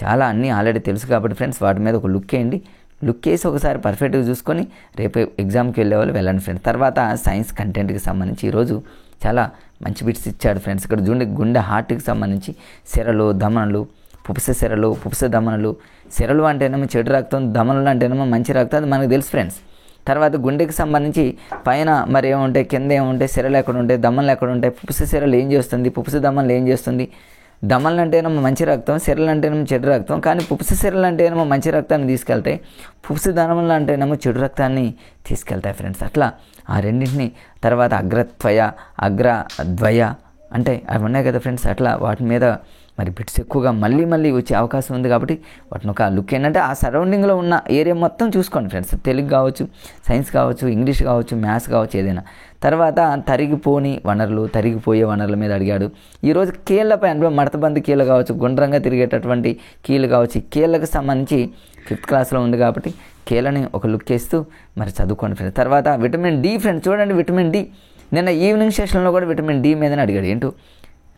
చాలా అన్నీ ఆల్రెడీ తెలుసు కాబట్టి ఫ్రెండ్స్ వాటి మీద ఒక లుక్ వేయండి. లుక్ వేసి ఒకసారి పర్ఫెక్ట్గా చూసుకొని రేపు ఎగ్జామ్కి వెళ్ళే వాళ్ళు వెళ్ళండి ఫ్రెండ్స్. తర్వాత సైన్స్ కంటెంట్కి సంబంధించి ఈరోజు చాలా మంచి బిట్స్ ఇచ్చాడు ఫ్రెండ్స్. ఇక్కడ చూడండి, గుండె హార్ట్కి సంబంధించి సిరలు, ధమనులు, పుప్స సిరలు, పుప్స ధమనులు. సిరలు అంటేనేమో చెడు రక్తం, ధమనులు అంటేనేమో మంచి రక్తం, అది మనకు తెలుసు ఫ్రెండ్స్. తర్వాత గుండెకి సంబంధించి పైన ఏముంటాయి, కింద ఏముంటాయి, సిరలు ఎక్కడ ఉంటాయి, దమనలు ఎక్కడ ఉంటాయి, పుప్స సిరలు ఏం చేస్తుంది, పుప్స దమనలు ఏం చేస్తుంది. దమనలు అంటేనేమో మంచి రక్తం, సిరలు అంటేనేమో చెడు రక్తం. కానీ పుప్స సిరలు అంటేనేమో మంచి రక్తాన్ని తీసుకెళ్తాయి, పుప్స దమనలు అంటేనేమో చెడు రక్తాన్ని తీసుకెళ్తాయి ఫ్రెండ్స్. అట్లా ఆ రెండింటిని. తర్వాత అగ్రద్వయ, అగ్రద్వయ అంటే అవి ఉన్నాయి కదా ఫ్రెండ్స్. అట్లా వాటి మీద బిట్స్ ఎక్కువగా మళ్ళీ వచ్చే అవకాశం ఉంది. కాబట్టి వాటిని ఒక లుక్ ఏంటంటే ఆ సరౌండింగ్లో ఉన్న ఏరియా మొత్తం చూసుకోండి ఫ్రెండ్స్. తెలుగు కావచ్చు, సైన్స్ కావచ్చు, ఇంగ్లీష్ కావచ్చు, మ్యాథ్స్ కావచ్చు, ఏదైనా. తర్వాత తరిగిపోయే వనరుల మీద అడిగాడు. ఈరోజు కీళ్ళపై మడతబంది కీళ్ళు కావచ్చు, గుండ్రంగా తిరిగేటటువంటి కీళ్ళు కావచ్చు, ఈ కీళ్ళకు సంబంధించి 5th క్లాస్లో ఉంది కాబట్టి కీళ్ళని ఒక లుక్ వేస్తూ చదువుకోండి ఫ్రెండ్స్. తర్వాత విటమిన్ D ఫ్రెండ్స్, చూడండి విటమిన్ D. నిన్న ఈవినింగ్ సెషన్లో కూడా విటమిన్ D మీదనే అడిగాడు. ఏంటో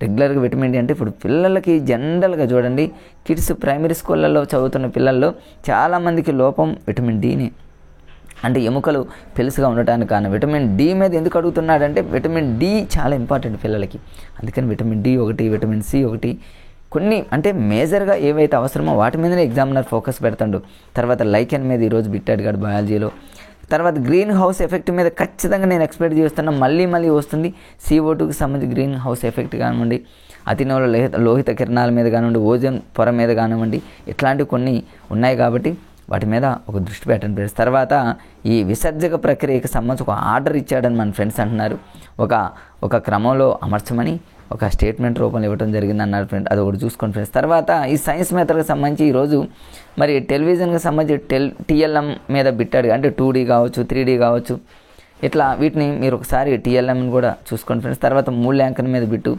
రెగ్యులర్గా విటమిన్ D అంటే ఇప్పుడు పిల్లలకి జనరల్గా చూడండి, కిడ్స్ ప్రైమరీ స్కూళ్ళల్లో చదువుతున్న పిల్లల్లో చాలామందికి లోపం విటమిన్ Dని. అంటే ఎముకలు పెలుసుగా ఉండటానికి కారణం విటమిన్ D మీద ఎందుకు అడుగుతున్నాడంటే విటమిన్ D చాలా ఇంపార్టెంట్ పిల్లలకి. అందుకని విటమిన్ D ఒకటి, విటమిన్ C ఒకటి, కొన్ని అంటే మేజర్గా ఏవైతే అవసరమో వాటి మీదనే ఎగ్జామినర్ ఫోకస్ పెడతాడు. తర్వాత లైకెన్ మీద ఈరోజు బిట్ అడిగాడు బయాలజీలో. తర్వాత గ్రీన్ హౌస్ ఎఫెక్ట్ మీద ఖచ్చితంగా నేను ఎక్స్పెక్ట్ చేస్తున్నా మళ్ళీ వస్తుంది. CO2కి సంబంధించి గ్రీన్ హౌస్ ఎఫెక్ట్ కానివ్వండి, అతినీల లోహిత కిరణాల మీద కానివ్వండి, ఓజోన్ పొర మీద కానివ్వండి, ఇట్లాంటివి కొన్ని ఉన్నాయి కాబట్టి వాటి మీద ఒక దృష్టి పెట్టండి ఫ్రెండ్స్. తర్వాత ఈ విసర్జక ప్రక్రియకి సంబంధించి ఒక ఆర్డర్ ఇచ్చాడని మన ఫ్రెండ్స్ అంటున్నారు. ఒక క్రమంలో అమర్చమని ఒక స్టేట్మెంట్ రూపంలో ఇవ్వడం జరిగింది అన్నారు ఫ్రెండ్. అది ఒకటి చూసుకోండి ఫ్రెండ్స్. తర్వాత ఈ సైన్స్ మెథడ్కి సంబంధించి ఈరోజు టెలివిజన్కి సంబంధించి TLM మీద బిట్టాడు. అంటే 2D కావచ్చు, 3D కావచ్చు, ఇట్లా వీటిని మీరు ఒకసారి TLMని కూడా చూసుకోండి ఫ్రెండ్స్. తర్వాత మూల్యాంకనం మీద బిట్టు,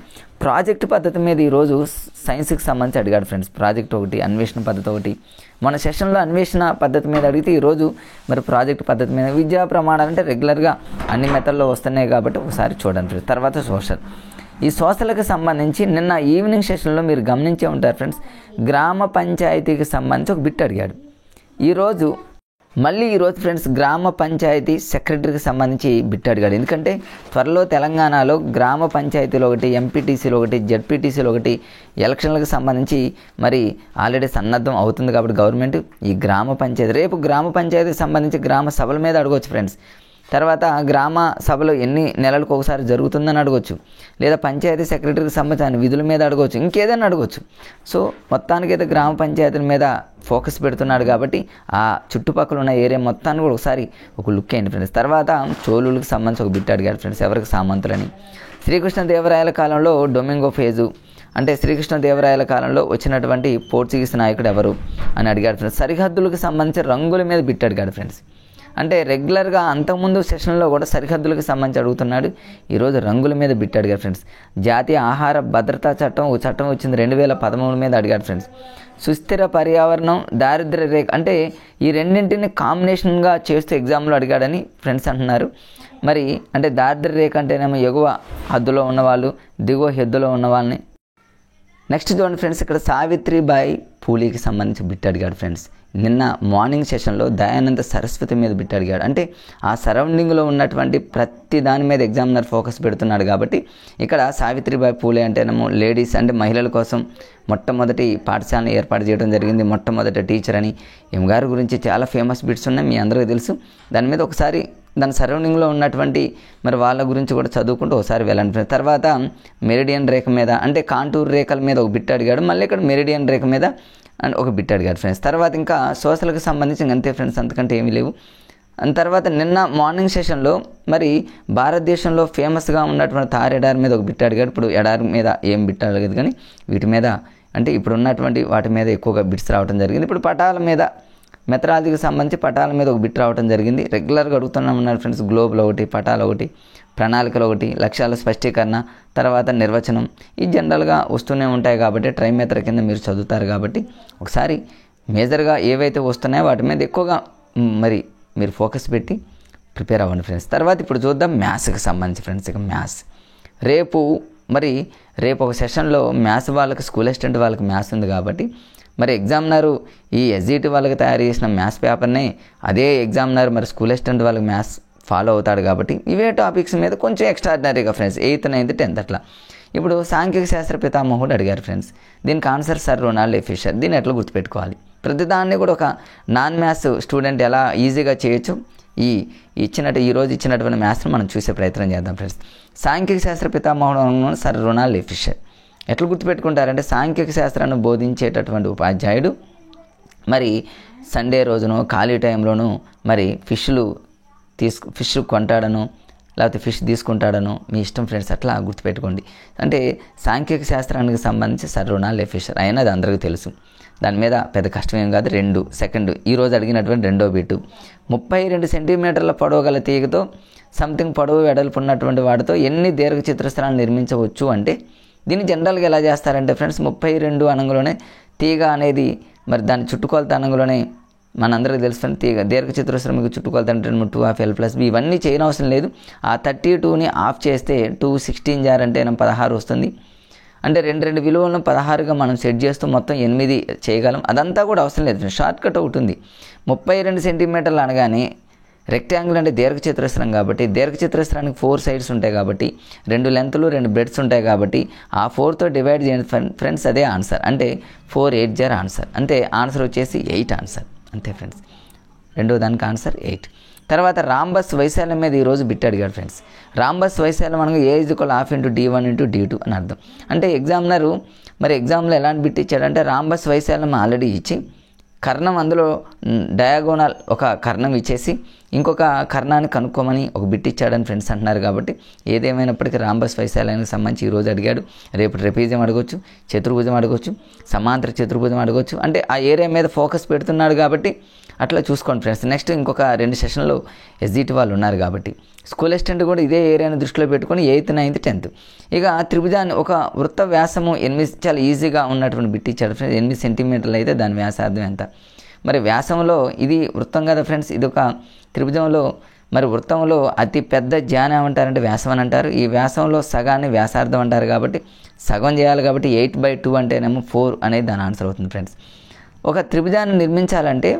ప్రాజెక్ట్ పద్ధతి మీద ఈరోజు సైన్స్కి సంబంధించి అడిగాడు ఫ్రెండ్స్. ప్రాజెక్ట్ ఒకటి, అన్వేషణ పద్ధతి ఒకటి. మన సెషన్లో అన్వేషణ పద్ధతి మీద అడిగితే ఈరోజు ప్రాజెక్ట్ పద్ధతి మీద. విద్యా ప్రమాణాలు అంటే రెగ్యులర్గా అన్ని మెథడ్లో వస్తున్నాయి కాబట్టి ఒకసారి చూడండి ఫ్రెండ్స్. తర్వాత సోషల్, ఈ సోషల్కి సంబంధించి నిన్న ఈవినింగ్ సెషన్లో మీరు గమనించే ఉంటారు ఫ్రెండ్స్, గ్రామ పంచాయతీకి సంబంధించి ఒక బిట్ అడిగాడు. ఈరోజు ఫ్రెండ్స్ గ్రామ పంచాయతీ సెక్రటరీకి సంబంధించి బిట్ అడిగాడు. ఎందుకంటే త్వరలో తెలంగాణలో గ్రామ పంచాయతీలో ఒకటి, ఎంపీటీసీలో ఒకటి, జెడ్పీటీసీలో ఒకటి ఎలక్షన్లకు సంబంధించి మరి ఆల్రెడీ సన్నద్ధం అవుతుంది. కాబట్టి గవర్నమెంట్ ఈ గ్రామ పంచాయతీ రేపు గ్రామ పంచాయతీకి సంబంధించి గ్రామ సభల మీద అడగవచ్చు ఫ్రెండ్స్. తర్వాత గ్రామ సభలు ఎన్ని నెలలకు ఒకసారి జరుగుతుందని అడగవచ్చు, లేదా పంచాయతీ సెక్రటరీకి సంబంధించిన విధుల మీద అడగవచ్చు, ఇంకేదైనా అడగవచ్చు. సో మొత్తానికైతే గ్రామ పంచాయతీల మీద ఫోకస్ పెడుతున్నాడు కాబట్టి ఆ చుట్టుపక్కల ఉన్న ఏరియా మొత్తాన్ని కూడా ఒకసారి ఒక లుక్ అయింది ఫ్రెండ్స్. తర్వాత చోళులకు సంబంధించి ఒక బిట్ అడిగాడు ఫ్రెండ్స్, ఎవరికి సామంతులని. శ్రీకృష్ణదేవరాయల కాలంలో డొమింగో ఫేజు అంటే శ్రీకృష్ణదేవరాయల కాలంలో వచ్చినటువంటి పోర్చుగీస్ నాయకుడు ఎవరు అని అడిగాడు ఫ్రెండ్స్. సరిహద్దులకు సంబంధించి రంగుల మీద బిట్ అడిగాడు ఫ్రెండ్స్. అంటే రెగ్యులర్గా అంతకుముందు సెషన్లో కూడా సరిహద్దులకు సంబంధించి అడుగుతున్నాడు, ఈరోజు రంగుల మీద బిట్ అడిగాడు ఫ్రెండ్స్. జాతీయ ఆహార భద్రతా చట్టం వచ్చింది 2013 మీద అడిగాడు ఫ్రెండ్స్. సుస్థిర పర్యావరణం, దారిద్ర్య రేఖ అంటే ఈ రెండింటిని కాంబినేషన్గా చేస్తూ ఎగ్జామ్లో అడిగాడని ఫ్రెండ్స్ అంటున్నారు. మరి అంటే దారిద్ర్య రేఖ అంటేనేమో ఎగువ హద్దులో ఉన్నవాళ్ళు, దిగువ హద్దులో ఉన్న వాళ్ళని. నెక్స్ట్ చూడండి ఫ్రెండ్స్, ఇక్కడ సావిత్రిబాయి పూలేకి సంబంధించి బిట్ అడిగాడు ఫ్రెండ్స్. నిన్న మార్నింగ్ సెషన్లో దయానంద సరస్వతి మీద బిట్ అడిగాడు. అంటే ఆ సరౌండింగ్లో ఉన్నటువంటి ప్రతి దాని మీద ఎగ్జామినర్ ఫోకస్ పెడుతున్నాడు. కాబట్టి ఇక్కడ సావిత్రిబాయి పూలే అంటేనేమో లేడీస్ అంటే మహిళల కోసం మొట్టమొదటి పాఠశాలను ఏర్పాటు చేయడం జరిగింది. మొట్టమొదటి టీచర్ అని గారి గురించి చాలా ఫేమస్ బిట్స్ ఉన్నాయి, మీ అందరికీ తెలుసు. దాని మీద ఒకసారి దాని సరౌండింగ్లో ఉన్నటువంటి మరి వాళ్ళ గురించి కూడా చదువుకుంటూ ఒకసారి వెళ్ళండి. తర్వాత మెరిడియన్ రేఖ మీద అంటే కాంటూర్ రేఖల మీద ఒక బిట్ అడిగాడు. మళ్ళీ ఇక్కడ మెరిడియన్ రేఖ మీద అండ్ ఒక బిట్ అడిగాడు ఫ్రెండ్స్. తర్వాత ఇంకా సోషల్కి సంబంధించి అంతే ఫ్రెండ్స్, అంతకంటే ఏమీ లేవు. అండ్ తర్వాత నిన్న మార్నింగ్ సెషన్లో మరి భారతదేశంలో ఫేమస్గా ఉన్నటువంటి తార్ ఎడారి మీద ఒక బిట్ అడిగాడు. ఇప్పుడు ఎడారి మీద ఏం బిట్ అడగదు, కానీ వీటి మీద అంటే ఇప్పుడు ఉన్నటువంటి వాటి మీద ఎక్కువగా బిట్స్ రావడం జరిగింది. ఇప్పుడు పటాల మీద మెథడాలజీకి సంబంధించి పటాల మీద ఒక బిట్ రావడం జరిగింది. రెగ్యులర్గా అడుగుతున్నాం ఉన్నారు ఫ్రెండ్స్. గ్లోబ్లో ఒకటి, పటాలు ఒకటి, ప్రణాళికలు ఒకటి, లక్ష్యాల స్పష్టీకరణ, తర్వాత నిర్వచనం, ఈ జనరల్గా వస్తూనే ఉంటాయి. కాబట్టి ట్రైమేటర్ కింద మీరు చదువుతారు. కాబట్టి ఒకసారి మేజర్గా ఏవైతే వస్తున్నాయో వాటి మీద ఎక్కువగా మరి మీరు ఫోకస్ పెట్టి ప్రిపేర్ అవ్వండి ఫ్రెండ్స్. తర్వాత ఇప్పుడు చూద్దాం మ్యాథ్స్కి సంబంధించి ఫ్రెండ్స్. ఇక మ్యాథ్స్ రేపు ఒక సెషన్లో మ్యాథ్స్ వాళ్ళకి, స్కూల్ అసిస్టెంట్ వాళ్ళకి మ్యాథ్స్ ఉంది. కాబట్టి మరి ఎగ్జామినరు ఈ ఎస్జిటి వాళ్ళకి తయారు చేసిన మ్యాథ్స్ పేపర్ని అదే ఎగ్జామినర్ మరి స్కూల్ అసిస్టెంట్ వాళ్ళకి మ్యాథ్స్ ఫాలో అవుతాడు. కాబట్టి ఇవే టాపిక్స్ మీద కొంచెం ఎక్స్ట్రాడినరీగా ఫ్రెండ్స్ 8th, 9th, 10th అట్లా. ఇప్పుడు సాంఖ్యక శాస్త్ర పితామహుడు అడిగారు ఫ్రెండ్స్. దీనికి ఆన్సర్ సర్ రొనాల్డ్ ఎ ఫిషర్. దీన్ని ఎట్లా గుర్తుపెట్టుకోవాలి? ప్రతిదాన్ని కూడా ఒక నాన్ మ్యాథ్స్ స్టూడెంట్ ఎలా ఈజీగా చేయొచ్చు ఈరోజు ఇచ్చినటువంటి మ్యాథ్స్ని మనం చూసే ప్రయత్నం చేద్దాం ఫ్రెండ్స్. సాంఖ్యక శాస్త్ర పితామహుడు సర్ రొనాల్డ్ ఎ ఫిషర్. ఎట్లా గుర్తుపెట్టుకుంటారంటే సాంఖ్యక శాస్త్రాన్ని బోధించేటటువంటి ఉపాధ్యాయుడు మరి సండే రోజును ఖాళీ టైంలోనూ మరి ఫిష్ కొంటాడను లేకపోతే ఫిష్ తీసుకుంటాడను మీ ఇష్టం ఫ్రెండ్స్, అట్లా గుర్తుపెట్టుకోండి. అంటే సాంఖ్యక శాస్త్రానికి సంబంధించి సర్ రొనాల్డ్ ఎ ఫిషర్ అయినా అది అందరికీ తెలుసు. దాని మీద పెద్ద కష్టమేం కాదు. సెకండ్ ఈరోజు అడిగినటువంటి రెండో బిట్టు 32 సెంటీమీటర్ల పొడవు గల తీగతో సంథింగ్ పొడవు వెడల్పు ఉన్నటువంటి వాటితో ఎన్ని దీర్ఘ చతురస్రాలను నిర్మించవచ్చు అంటే దీన్ని జనరల్గా ఎలా చేస్తారంటే ఫ్రెండ్స్ 32 అనంగులోనే తీగ అనేది మరి దాని చుట్టుకొలత అనంగులోనే మనందరికీ తెలుస్తుంది. తీగ దీర్ఘ చతురస్రానికి చుట్టుకొలత అంటే 2f+b ఇవన్నీ చేయనవసరం లేదు. ఆ 32ని ఆఫ్ చేస్తే 216 అంటే 16 వస్తుంది. అంటే రెండు విలువలను 16గా మనం సెట్ చేస్తూ మొత్తం 8 చేయగలం. అదంతా కూడా అవసరం లేదు. షార్ట్ కట్ ఒకటి ఉంది. 32 సెంటీమీటర్లు అనగానే రెక్టాంగిల్ అంటే దీర్ఘచతురస్రం కాబట్టి దీర్ఘచతురస్రానికి 4 సైడ్స్ ఉంటాయి. కాబట్టి 2 లెంత్లు 2 బ్రెడ్స్ ఉంటాయి. కాబట్టి ఆ 4తో డివైడ్ చేయండి ఫ్రెండ్స్, అదే ఆన్సర్. అంటే 4 8 జర్ ఆన్సర్. అంటే ఆన్సర్ వచ్చేసి 8 ఆన్సర్. అంతే ఫ్రెండ్స్, రెండో దానికి ఆన్సర్ 8. తర్వాత రాంబస్ వైశాల్యం మీద ఈరోజు బిట్ అడిగాడు ఫ్రెండ్స్. రాంబస్ వైశాల్యం అనగా A = ½ × D1 × D2 అని అర్థం. అంటే ఎగ్జామినరు మరి ఎగ్జామ్లో ఎలాంటి బిట్ ఇచ్చాడంటే రాంబస్ వైశాల్యం ఆల్రెడీ ఇచ్చి కర్ణం అందులో డయాగోనల్ ఒక కర్ణం ఇచ్చేసి ఇంకొక కర్ణాన్ని కనుక్కోమని ఒక బిట్ ఇచ్చాడని ఫ్రెండ్స్ అంటున్నారు. కాబట్టి ఏదేమైనప్పటికీ రాంబస్ వైశాల్యానికి సంబంధించి ఈరోజు అడిగాడు. రేపు ట్రెపీజియం అడగొచ్చు, చతుర్భుజం అడగొచ్చు, సమాంతర చతుర్భుజం అడగొచ్చు. అంటే ఆ ఏరియా మీద ఫోకస్ పెడుతున్నాడు కాబట్టి అట్లా చూసుకోండి ఫ్రెండ్స్. నెక్స్ట్ ఇంకొక 2 సెషన్లో ఎస్జిటి వాళ్ళు ఉన్నారు. కాబట్టి స్కూల్ అసిస్టెంట్ కూడా ఇదే ఏరియాని దృష్టిలో పెట్టుకొని 8th, 9th, 10th. ఇక త్రిభుజాన్ని ఒక వృత్త వ్యాసము 8 చాలా ఈజీగా ఉన్నటువంటి బిట్ ఇచ్చాడు ఫ్రెండ్స్. 8 సెంటీమీటర్లు అయితే దాని వ్యాసార్థం ఎంత? మరి వ్యాసంలో ఇది వృత్తం కదా ఫ్రెండ్స్. ఇది ఒక త్రిభుజంలో మరి వృత్తంలో అతి పెద్ద జ్ఞానం ఏమంటారంటే వ్యాసం అని అంటారు. ఈ వ్యాసంలో సగాన్ని వ్యాసార్థం అంటారు కాబట్టి సగం చేయాలి కాబట్టి 8/2 అంటేనేమో 4 అనేది దాని ఆన్సర్ అవుతుంది ఫ్రెండ్స్. ఒక త్రిభుజాన్ని నిర్మించాలంటే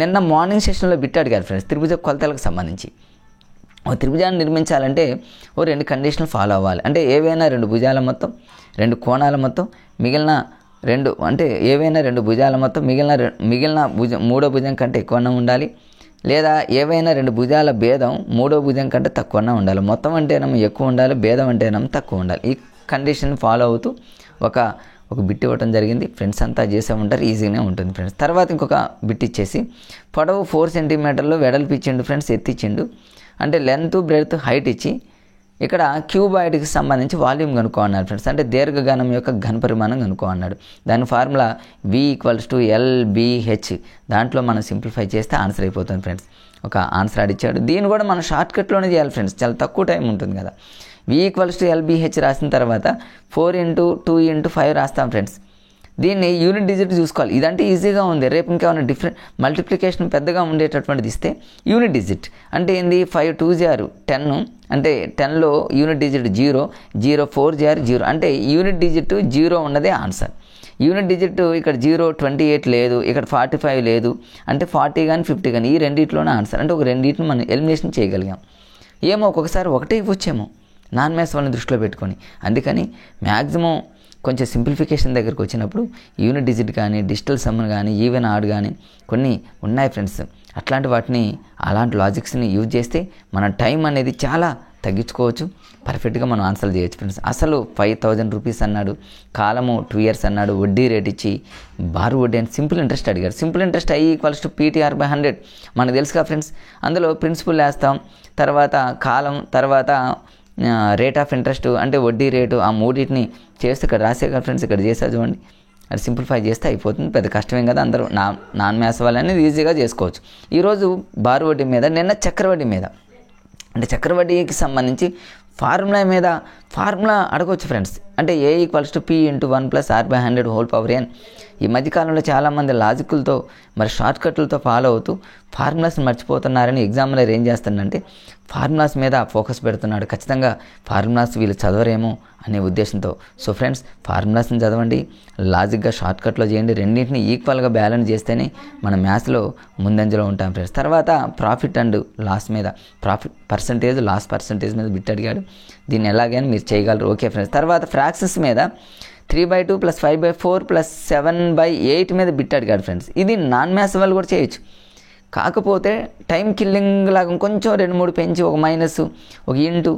నిన్న మార్నింగ్ సెషన్లో బిట్ అడిగారు ఫ్రెండ్స్ త్రిభుజ కొలతలకు సంబంధించి. ఒక త్రిభుజాన్ని నిర్మించాలంటే 2 కండిషన్లు ఫాలో అవ్వాలి. అంటే ఏవైనా 2 భుజాల మొత్తం 2 కోణాల మొత్తం మిగిలిన 2 అంటే ఏవైనా 2 భుజాల మొత్తం మిగిలిన భుజం 3వ భుజం కంటే ఎక్కువన్నా ఉండాలి, లేదా ఏవైనా 2 భుజాల భేదం 3వ భుజం కంటే తక్కువన్నా ఉండాలి. మొత్తం అంటేనేమో ఎక్కువ ఉండాలి, భేదం అంటేనేమో తక్కువ ఉండాలి. ఈ కండిషన్ ఫాలో అవుతూ ఒక బిట్ ఇవ్వడం జరిగింది. ఫ్రెండ్స్ అంతా చేసే ఉంటారు, ఈజీగానే ఉంటుంది ఫ్రెండ్స్. తర్వాత ఇంకొక బిట్ ఇచ్చేసి పొడవు 4 సెంటీమీటర్లు వెడల్పు ఇచ్చిండు ఫ్రెండ్స్, ఎత్తిచ్చిండు. అంటే లెంత్ బ్రెడ్త్ హైట్ ఇచ్చి ఇక్కడ క్యూబాయిడ్కి సంబంధించి వాల్యూమ్ కనుక్కో అన్నాడు ఫ్రెండ్స్. అంటే దీర్ఘఘనం యొక్క ఘనపరిమాణం కనుక్కో అన్నాడు. దాని ఫార్ములా V = LBH. దాంట్లో మనం సింప్లిఫై చేస్తే ఆన్సర్ అయిపోతుంది ఫ్రెండ్స్. ఒక ఆన్సర్ అడిచాడు. దీన్ని కూడా మనం షార్ట్కట్లోనే చేయాలి ఫ్రెండ్స్, చాలా తక్కువ టైం ఉంటుంది కదా. V = LBH రాసిన తర్వాత 4 × 2 × 5 రాస్తాం ఫ్రెండ్స్. దీన్ని యూనిట్ డిజిట్ చూసుకోవాలి. ఇదంటే ఈజీగా ఉంది. రేపు ఇంకేమైనా డిఫరెంట్ మల్టిప్లికేషన్ పెద్దగా ఉండేటటువంటిది ఇస్తే యూనిట్ డిజిట్ అంటే ఏంది 5 2 0 10 అంటే 10లో యూనిట్ డిజిట్ 0 0 4 0 0 అంటే యూనిట్ డిజిట్ 0 ఉన్నదే ఆన్సర్. యూనిట్ డిజిట్ ఇక్కడ 0 28 లేదు, ఇక్కడ 45 లేదు, అంటే 40 కానీ 50 కానీ ఈ రెండింటిలోనే ఆన్సర్. అంటే ఒక రెండింటిని మనం ఎలిమినేషన్ చేయగలిగాం. ఏమో ఒక్కొక్కసారి ఒకటే ఇవ్వచ్చేమో నాన్ మ్యాథ్స్ వాళ్ళని దృష్టిలో పెట్టుకొని. అందుకని మ్యాక్సిమం కొంచెం సింప్లిఫికేషన్ దగ్గరికి వచ్చినప్పుడు యూనిట్ డిజిట్ కానీ డిజిటల్ సమ్ కానీ ఈవెన్ ఆడ్ కానీ కొన్ని ఉన్నాయి ఫ్రెండ్స్. అట్లాంటి వాటిని అలాంటి లాజిక్స్ని యూజ్ చేస్తే మన టైం అనేది చాలా తగ్గించుకోవచ్చు, పర్ఫెక్ట్గా మనం ఆన్సర్ చేయొచ్చు ఫ్రెండ్స్. అసలు 5000 రూపీస్ అన్నాడు, కాలము 2 years అన్నాడు, వడ్డీ రేట్ ఇచ్చి బారు వడ్డీ అని సింపుల్ ఇంట్రెస్ట్ అడిగారు. సింపుల్ ఇంట్రెస్ట్ I = PTR/100 మనకు తెలుసుగా ఫ్రెండ్స్. అందులో ప్రిన్సిపల్ వేస్తాం, తర్వాత కాలం, తర్వాత రేట్ ఆఫ్ ఇంట్రెస్ట్ అంటే వడ్డీ రేటు, ఆ మూడింటిని చేస్తే ఇక్కడ రాసే కదా ఫ్రెండ్స్. ఇక్కడ చేసా చూడండి, అది సింప్లిఫై చేస్తే అయిపోతుంది. పెద్ద కష్టమేం కదా, అందరూ నాన్ మ్యాథ్స్ వాళ్ళని ఈజీగా చేసుకోవచ్చు. ఈరోజు బారు వడ్డీ మీద, నిన్న చక్రవడ్డీ మీద, అంటే చక్రవడ్డీకి సంబంధించి ఫార్ములా అడగవచ్చు ఫ్రెండ్స్. అంటే A = P × 1 + R/100 ఈ మధ్యకాలంలో చాలామంది లాజిక్లతో మరి షార్ట్కట్లతో ఫాలో అవుతూ ఫార్ములాస్ని మర్చిపోతున్నారని ఎగ్జామినర్ ఏం చేస్తుందంటే ఫార్ములాస్ మీద ఫోకస్ పెడుతున్నాడు. ఖచ్చితంగా ఫార్ములాస్ వీళ్ళు చదవరేమో అనే ఉద్దేశంతో. సో ఫ్రెండ్స్, ఫార్ములాస్ని చదవండి, లాజిక్గా షార్ట్కట్లో చేయండి. రెండింటిని ఈక్వల్గా బ్యాలెన్స్ చేస్తేనే మన మ్యాథ్స్లో ముందంజలో ఉంటాం ఫ్రెండ్స్. తర్వాత ప్రాఫిట్ అండ్ లాస్ మీద, ప్రాఫిట్ పర్సంటేజ్ లాస్ పర్సంటేజ్ మీద బిట్ అడిగాడు. దీన్ని ఎలాగైనా మీరు చేయగలరు. Okay friends. తర్వాత ఫ్రాక్షన్స్ మీద 3/2 + 5/4 + 7/8 మీద బిట్ అడిగాడు ఫ్రెండ్స్. ఇది నాన్ మ్యాథ్స్ వాళ్ళు కూడా చేయొచ్చు. కాకపోతే టైం కిల్లింగ్ లాగా కొంచెం 2-3 పెంచి ఒక మైనస్, ఒక ఇంటూ,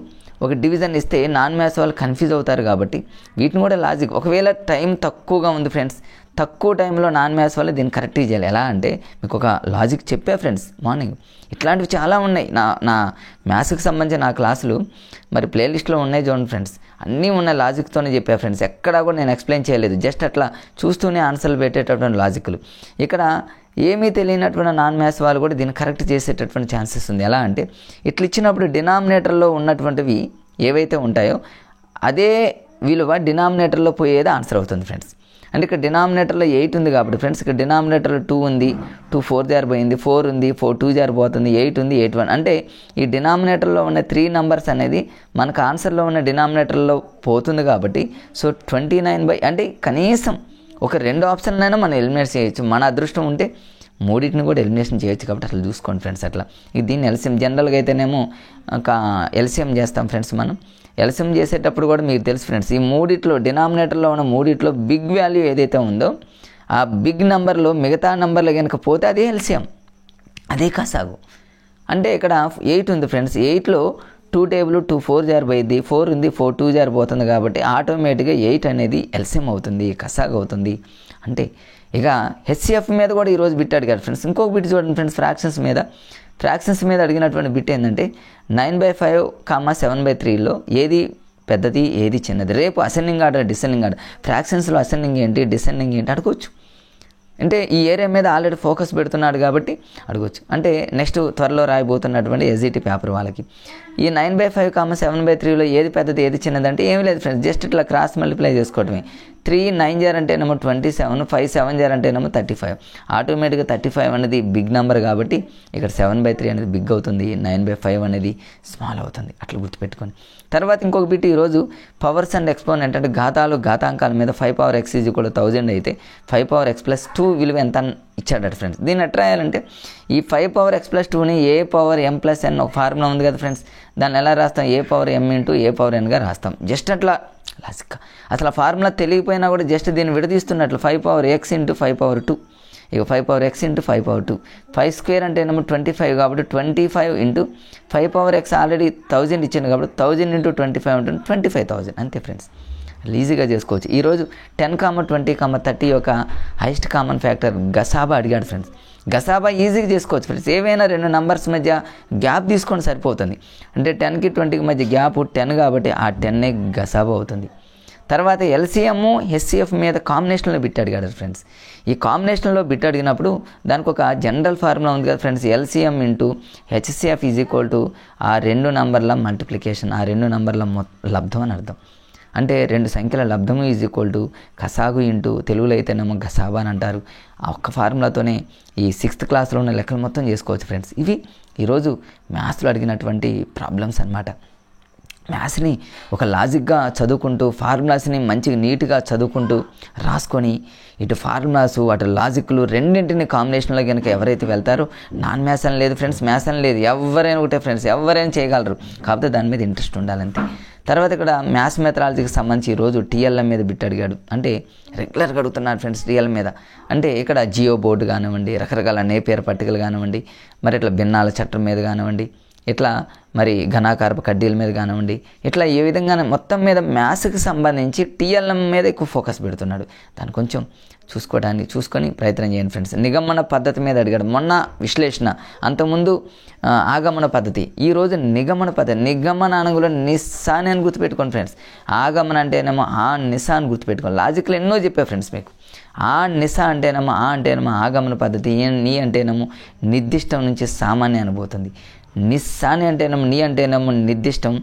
ఒక డివిజన్ ఇస్తే నాన్ మ్యాథ్స్ వాళ్ళు కన్ఫ్యూజ్ అవుతారు. కాబట్టి వీటిని కూడా లాజిక్, ఒకవేళ టైం తక్కువగా ఉంది ఫ్రెండ్స్, తక్కువ టైంలో నాన్ మ్యాథ్స్ వాళ్ళు దీన్ని కరెక్ట్ చేయాలి. ఎలా అంటే మీకు ఒక లాజిక్ చెప్పా ఫ్రెండ్స్ మార్నింగ్. ఇట్లాంటివి చాలా ఉన్నాయి. నా మ్యాథ్స్కి సంబంధించిన నా క్లాసులు మరి ప్లేలిస్ట్లో ఉన్నాయి చూడండి ఫ్రెండ్స్. అన్నీ ఉన్న లాజిక్తోనే చెప్పా ఫ్రెండ్స్. ఎక్కడా కూడా నేను ఎక్స్ప్లెయిన్ చేయలేదు, జస్ట్ అట్లా చూస్తూనే ఆన్సర్లు పెట్టేటటువంటి లాజిక్లు. ఇక్కడ ఏమీ తెలియనటువంటి నాన్ మ్యాథ్స్ వాళ్ళు కూడా దీన్ని కరెక్ట్ చేసేటటువంటి ఛాన్సెస్ ఉంది. ఎలా అంటే ఇట్లా ఇచ్చినప్పుడు డినామినేటర్లో ఉన్నటువంటివి ఏవైతే ఉంటాయో అదే విలువ డినామినేటర్లో పోయేది ఆన్సర్ అవుతుంది ఫ్రెండ్స్. అంటే ఇక్కడ డినామినేటర్లో 8 ఉంది కాబట్టి ఫ్రెండ్స్, ఇక్కడ డినామినేటర్లో 2 ఉంది, 2 4 జార్ పోయింది, 4 ఉంది, 4 2 జార్ పోతుంది, 8 ఉంది, 8 1. అంటే ఈ డినామినేటర్లో ఉన్న 3 నంబర్స్ అనేది మనకు ఆన్సర్లో ఉన్న డినామినేటర్లో పోతుంది కాబట్టి సో 29 అంటే కనీసం ఒక 2 ఆప్షన్లైనా మనం ఎలిమినేట్ చేయొచ్చు. మన అదృష్టం ఉంటే 3టిని కూడా ఎలిమినేషన్ చేయొచ్చు. కాబట్టి అట్లా చూసుకోండి ఫ్రెండ్స్. అట్లా దీన్ని ఎల్సిఎం జనరల్గా అయితేనేమో ఎల్సిఎం చేస్తాం ఫ్రెండ్స్. మనం ఎల్సిఎం చేసేటప్పుడు కూడా మీకు తెలుసు ఫ్రెండ్స్, ఈ 3టిలో డినామినేటర్లో ఉన్న 3టిలో బిగ్ వాల్యూ ఏదైతే ఉందో ఆ బిగ్ నెంబర్లో మిగతా నెంబర్లు కనుక పోతే అదే ఎల్సిఎం, అదే కసాగు. అంటే ఇక్కడ 8 ఉంది ఫ్రెండ్స్, 8లో 2 టేబుల్ 2 4 జార్ పోయింది, 4 ఉంది, 4 2 జార్ పోతుంది కాబట్టి ఆటోమేటిక్గా 8 అనేది ఎల్సిఎం అవుతుంది, కసాగు అవుతుంది. అంటే ఇక హెచ్సిఎఫ్ మీద కూడా ఈరోజు బిట్ అడిగారు ఫ్రెండ్స్. ఇంకొక బిట్ చూడండి ఫ్రెండ్స్, ఫ్రాక్షన్స్ మీద అడిగినటువంటి బిట్ ఏంటంటే 9/5, 7/3లో ఏది పెద్దది ఏది చిన్నది. రేపు అసెండింగ్ ఆర్డర్ డిసెండింగ్ ఆర్డర్, ఫ్రాక్షన్స్లో అసెండింగ్ ఏంటి డిసెండింగ్ ఏంటి అడగవచ్చు. అంటే ఈ ఏరియా మీద ఆల్రెడీ ఫోకస్ పెడుతున్నాడు కాబట్టి అడగవచ్చు. అంటే నెక్స్ట్ త్వరలో రాయబోతున్నటువంటి ఎస్జిటి పేపర్ వాళ్ళకి ఈ 9/5, 7/3లో ఏది పెద్దది ఏది చిన్నదంటే ఏమీ లేదు ఫ్రెండ్స్, జస్ట్ ఇట్లా క్రాస్ మల్టిప్లై చేసుకోవటమే. 3 9 జార్ అంటేనేమో 27, 5 7 జార్ అంటేనేమో 35. ఆటోమేటిక్గా 35 అనేది బిగ్ నెంబర్ కాబట్టి ఇక్కడ 7/3 అనేది బిగ్ అవుతుంది, 9/5 అనేది స్మాల్ అవుతుంది. అట్లా గుర్తుపెట్టుకొని తర్వాత ఇంకొక బిట్, ఈరోజు పవర్స్ అండ్ ఎక్స్పోనెంట్ అంటే ఘాతాంకాల మీద 5 x = 1000 అయితే 5 x + 2 విలువ ఎంత ఇచ్చాడట ఫ్రెండ్స్. దీన్ని ఎట్లా రాయాలంటే ఈ 5 x + 2ని a⁻m+n ఒక ఫార్ములా ఉంది కదా ఫ్రెండ్స్, దాన్ని ఎలా రాస్తాం, a⁻m × a⁻n రాస్తాం. జస్ట్ అట్లా లాజిక్, అసలు ఆ ఫార్ములా తెలియకపోయినా కూడా జస్ట్ దీన్ని విడదీస్తున్నట్లు 5 x × 5/2. ఇక 5 x × 5/2, 5² అంటేనేమో 25 కాబట్టి 25 × 5 x ఆల్రెడీ 1000 ఇచ్చింది కాబట్టి 1000 × 25 ఉంటుంది 25,000. అంతే ఫ్రెండ్స్, ఈజీగా చేసుకోవచ్చు. ఈరోజు 10, 20, 30 యొక్క హైయెస్ట్ కామన్ ఫ్యాక్టర్ గసాబా అడిగాడు ఫ్రెండ్స్. గసాబా ఈజీగా చేసుకోవచ్చు ఫ్రెండ్స్, ఏవైనా రెండు నంబర్స్ మధ్య గ్యాప్ తీసుకొని సరిపోతుంది. అంటే 10కి 20కి మధ్య గ్యాప్ 10 కాబట్టి ఆ 10 గసాబా అవుతుంది. తర్వాత ఎల్సిఎం హెచ్సిఎఫ్ మీద కాంబినేషన్లో బిట్ అడిగాడు ఫ్రెండ్స్. ఈ కాంబినేషన్లో బిట్ అడిగినప్పుడు దానికి ఒక జనరల్ ఫార్ములా ఉంది కదా ఫ్రెండ్స్, ఎల్సిఎం × హెచ్సిఎఫ్ = ఆ రెండు నంబర్ల మల్టిప్లికేషన్, ఆ రెండు నంబర్ల లబ్ధం అని అర్థం. అంటే రెండు సంఖ్యల లబ్ధము = కసాగు ఇంటూ తెలుగులో అయితేనేమో గసాబా అని అంటారు. ఆ ఒక్క ఫార్ములాతోనే ఈ 6th క్లాస్లో ఉన్న లెక్కలు మొత్తం చేసుకోవచ్చు ఫ్రెండ్స్. ఇవి ఈరోజు మ్యాథ్స్లో అడిగినటువంటి ప్రాబ్లమ్స్ అన్నమాట. మ్యాథ్స్ని ఒక లాజిక్గా చదువుకుంటూ ఫార్ములాస్ని మంచిగా నీట్గా చదువుకుంటూ రాసుకొని ఇటు ఫార్ములాస్ అటు లాజిక్లు రెండింటిని కాంబినేషన్లో కనుక ఎవరైతే వెళ్తారో నాన్ మ్యాథ్స్ అని లేదు ఫ్రెండ్స్, మ్యాథ్స్ అని లేదు, ఎవరైనా ఒకటే ఫ్రెండ్స్, ఎవరైనా చేయగలరు, కాకపోతే దాని మీద ఇంట్రెస్ట్ ఉండాలంతే. తర్వాత ఇక్కడ మ్యాథ్స్ మెథడాలజీకి సంబంధించి ఈరోజు టీఎల్ఎం మీద బిట్ అడిగాడు. అంటే రెగ్యులర్గా అడుగుతున్నాడు ఫ్రెండ్స్ టీఎల్ఎం మీద. అంటే ఇక్కడ జియో బోర్డు కానివ్వండి, రకరకాల నేపియర్ పట్టికలు కానివ్వండి, మరి ఇట్లా భిన్నాల చట్టం మీద కానివ్వండి, ఇట్లా మరి ఘనాకారపు కడ్డీల మీద కానివ్వండి, ఇట్లా ఏ విధంగా మొత్తం మీద మ్యాథ్స్కి సంబంధించి టీఎల్ఎం మీద ఎక్కువ ఫోకస్ పెడుతున్నాడు. దాన్ని కొంచెం చూసుకొని ప్రయత్నం చేయండి ఫ్రెండ్స్. నిగమన పద్ధతి మీద అడిగాడు. మొన్న విశ్లేషణ, అంతకుముందు ఆగమన పద్ధతి, ఈరోజు నిగమన పద్ధతి. నిగమన అనగులో నిస్సాని అని గుర్తుపెట్టుకోండి ఫ్రెండ్స్. ఆగమన అంటేనేమో ఆ నిసా అని గుర్తుపెట్టుకోండి. లాజిక్లో ఎన్నో చెప్పా ఫ్రెండ్స్ మీకు. ఆ నిసా అంటేనేమో ఆగమన పద్ధతి, నీ అంటేనేమో నిర్దిష్టం నుంచి సామాన్య అనుభూతుంది. నిస్సాని అంటేనేమో నీ అంటేనేమో నిర్దిష్టం,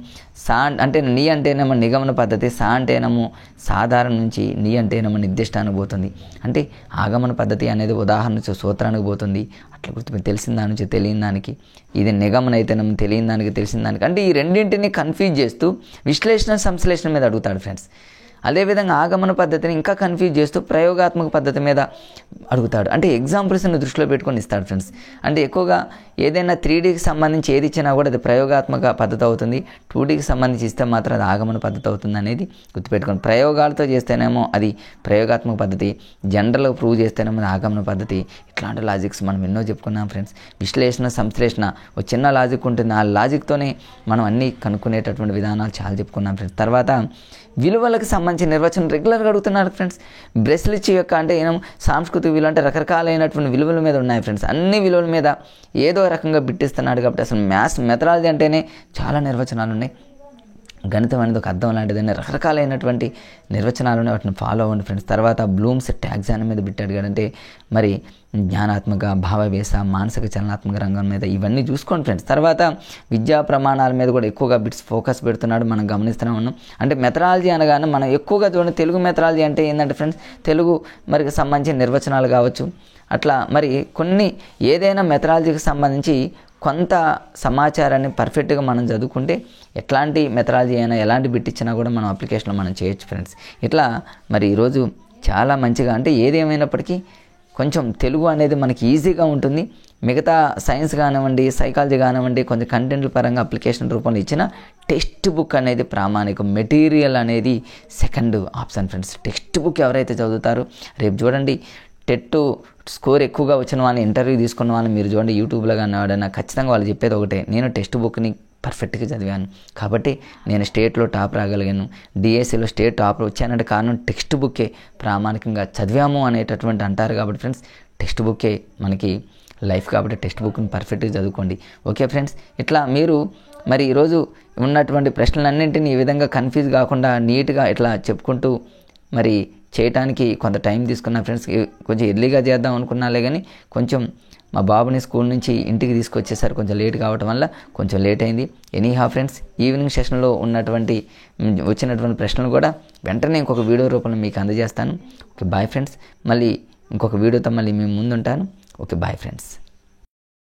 సా అంటే నీ అంటేనేమో నిగమన పద్ధతి, సా అంటేనేమో సాధారణ నుంచి, నీ అంటేనేమో నిర్దిష్టానికి పోతుంది. అంటే ఆగమన పద్ధతి అనేది ఉదాహరణ నుంచి సూత్రానికి పోతుంది. అట్లా గుర్తుపెట్టి తెలిసిన దాని నుంచి తెలియని దానికి, ఇది నిగమన అయితేనేమో తెలియని దానికి తెలిసిన దానికి. అంటే ఈ రెండింటిని కన్ఫ్యూజ్ చేస్తూ విశ్లేషణ సంశ్లేషణ మీద అడుగుతాడు ఫ్రెండ్స్. అదేవిధంగా ఆగమన పద్ధతిని ఇంకా కన్ఫ్యూజ్ చేస్తూ ప్రయోగాత్మక పద్ధతి మీద అడుగుతాడు. అంటే ఎగ్జాంపుల్స్ని దృష్టిలో పెట్టుకొని ఇస్తాడు ఫ్రెండ్స్. అంటే ఎక్కువగా ఏదైనా 3Dకి సంబంధించి ఏది ఇచ్చినా కూడా అది ప్రయోగాత్మక పద్ధతి అవుతుంది, 2Dకి సంబంధించి ఇస్తే మాత్రం అది ఆగమన పద్ధతి అవుతుంది అనేది గుర్తుపెట్టుకోండి. ప్రయోగాలతో చేస్తేనేమో అది ప్రయోగాత్మక పద్ధతి, జనరల్గా ప్రూవ్ చేస్తేనేమో అది ఆగమన పద్ధతి. ఇట్లాంటి లాజిక్స్ మనం ఎన్నో చెప్పుకున్నాం ఫ్రెండ్స్. విశ్లేషణ సంశ్లేషణ ఒక చిన్న లాజిక్ ఉంటుంది, ఆ లాజిక్తోనే మనం అన్నీ కనుక్కునేటటువంటి విధానాలు చాలా చెప్పుకున్నాం ఫ్రెండ్స్. తర్వాత విలువలకు సంబంధించిన నిర్వచనం రెగ్యులర్గా అడుగుతున్నారు ఫ్రెండ్స్. బ్రెస్లిచ్ యొక్క అంటే ఏమో సాంస్కృతిక విలువ అంటే రకరకాలైనటువంటి విలువల మీద ఉన్నాయి ఫ్రెండ్స్. అన్ని విలువల మీద ఏదో రకంగా బిట్టిస్తున్నాడు కాబట్టి అసలు మ్యాథ్స్ మెథడాలజీ అంటేనే చాలా నిర్వచనాలు ఉన్నాయి. గణితం అనేది ఒక అర్థం లాంటిదని రకరకాలైనటువంటి నిర్వచనాలు ఉన్నాయి, వాటిని ఫాలో అవ్వండి ఫ్రెండ్స్. తర్వాత బ్లూమ్స్ టాక్సానమీ మీద బిట్ అడిగాడంటే మరి జ్ఞానాత్మక, భావవేశ, మానసిక చలనాత్మక రంగం మీద ఇవన్నీ చూసుకోండి ఫ్రెండ్స్. తర్వాత విద్యా ప్రమాణాల మీద కూడా ఎక్కువగా బిట్స్ ఫోకస్ పెడుతున్నాడు, మనం గమనిస్తూనే ఉన్నాం. అంటే మెథడాలజీ అనగానే మనం ఎక్కువగా చూడండి తెలుగు మెథడాలజీ అంటే ఏంటంటే ఫ్రెండ్స్, తెలుగు మరికి సంబంధించిన నిర్వచనాలు కావచ్చు, అట్లా మరి కొన్ని ఏదైనా మెథడాలజీకి సంబంధించి కొంత సమాచారాన్ని పర్ఫెక్ట్గా మనం చదువుకుంటే ఎట్లాంటి మెథడాలజీ అయినా ఎలాంటి బిట్ ఇచ్చినా కూడా మనం అప్లికేషన్లో మనం చేయొచ్చు ఫ్రెండ్స్. ఇట్లా మరి ఈరోజు చాలా మంచిగా అంటే ఏదేమైనప్పటికీ కొంచెం తెలుగు అనేది మనకి ఈజీగా ఉంటుంది. మిగతా సైన్స్ కానివ్వండి, సైకాలజీ కానివ్వండి, కొంచెం కంటెంట్ల పరంగా అప్లికేషన్ రూపంలో ఇచ్చిన టెక్స్ట్ బుక్ అనేది ప్రామాణికం, మెటీరియల్ అనేది second option friends. Text book ఎవరైతే చదువుతారో రేపు చూడండి టెట్ స్కోర్ ఎక్కువగా వచ్చిన వాళ్ళని ఇంటర్వ్యూ తీసుకున్న వాళ్ళని మీరు చూడండి యూట్యూబ్లో కానీ వాడన్నా ఖచ్చితంగా వాళ్ళు చెప్పేది ఒకటే, నేను టెక్స్ట్ బుక్ని పర్ఫెక్ట్గా చదివాను కాబట్టి నేను స్టేట్లో టాప్ రాగలిగాను, డిఎస్సిలో స్టేట్ టాప్ వచ్చానంటే కారణం టెక్స్ట్ బుక్కే ప్రామాణికంగా చదివాము అనేటటువంటి అంటారు. కాబట్టి ఫ్రెండ్స్ టెక్స్ట్ బుక్కే మనకి లైఫ్ కాబట్టి టెక్స్ట్ బుక్ని పర్ఫెక్ట్గా చదువుకోండి. ఓకే ఫ్రెండ్స్, ఇట్లా మీరు మరి ఈరోజు ఉన్నటువంటి ప్రశ్నలన్నింటినీ ఈ విధంగా కన్ఫ్యూజ్ కాకుండా నీట్గా ఇట్లా చెప్పుకుంటూ మరి చేయడానికి కొంత టైం తీసుకున్నా ఫ్రెండ్స్. కొంచెం ఎర్లీగా చేద్దాం అనుకున్నాలే కానీ కొంచెం మా బాబుని స్కూల్ నుంచి ఇంటికి తీసుకొచ్చేసరి కొంచెం లేట్ కావటం వల్ల కొంచెం లేట్ అయింది. ఎనీహా ఫ్రెండ్స్, ఈవినింగ్ సెషన్లో వచ్చినటువంటి ప్రశ్నలు కూడా వెంటనే ఇంకొక వీడియో రూపంలో మీకు అందజేస్తాను. Okay bye friends. మళ్ళీ ఇంకొక వీడియోతో మళ్ళీ మేము ముందుంటాను. Okay bye friends.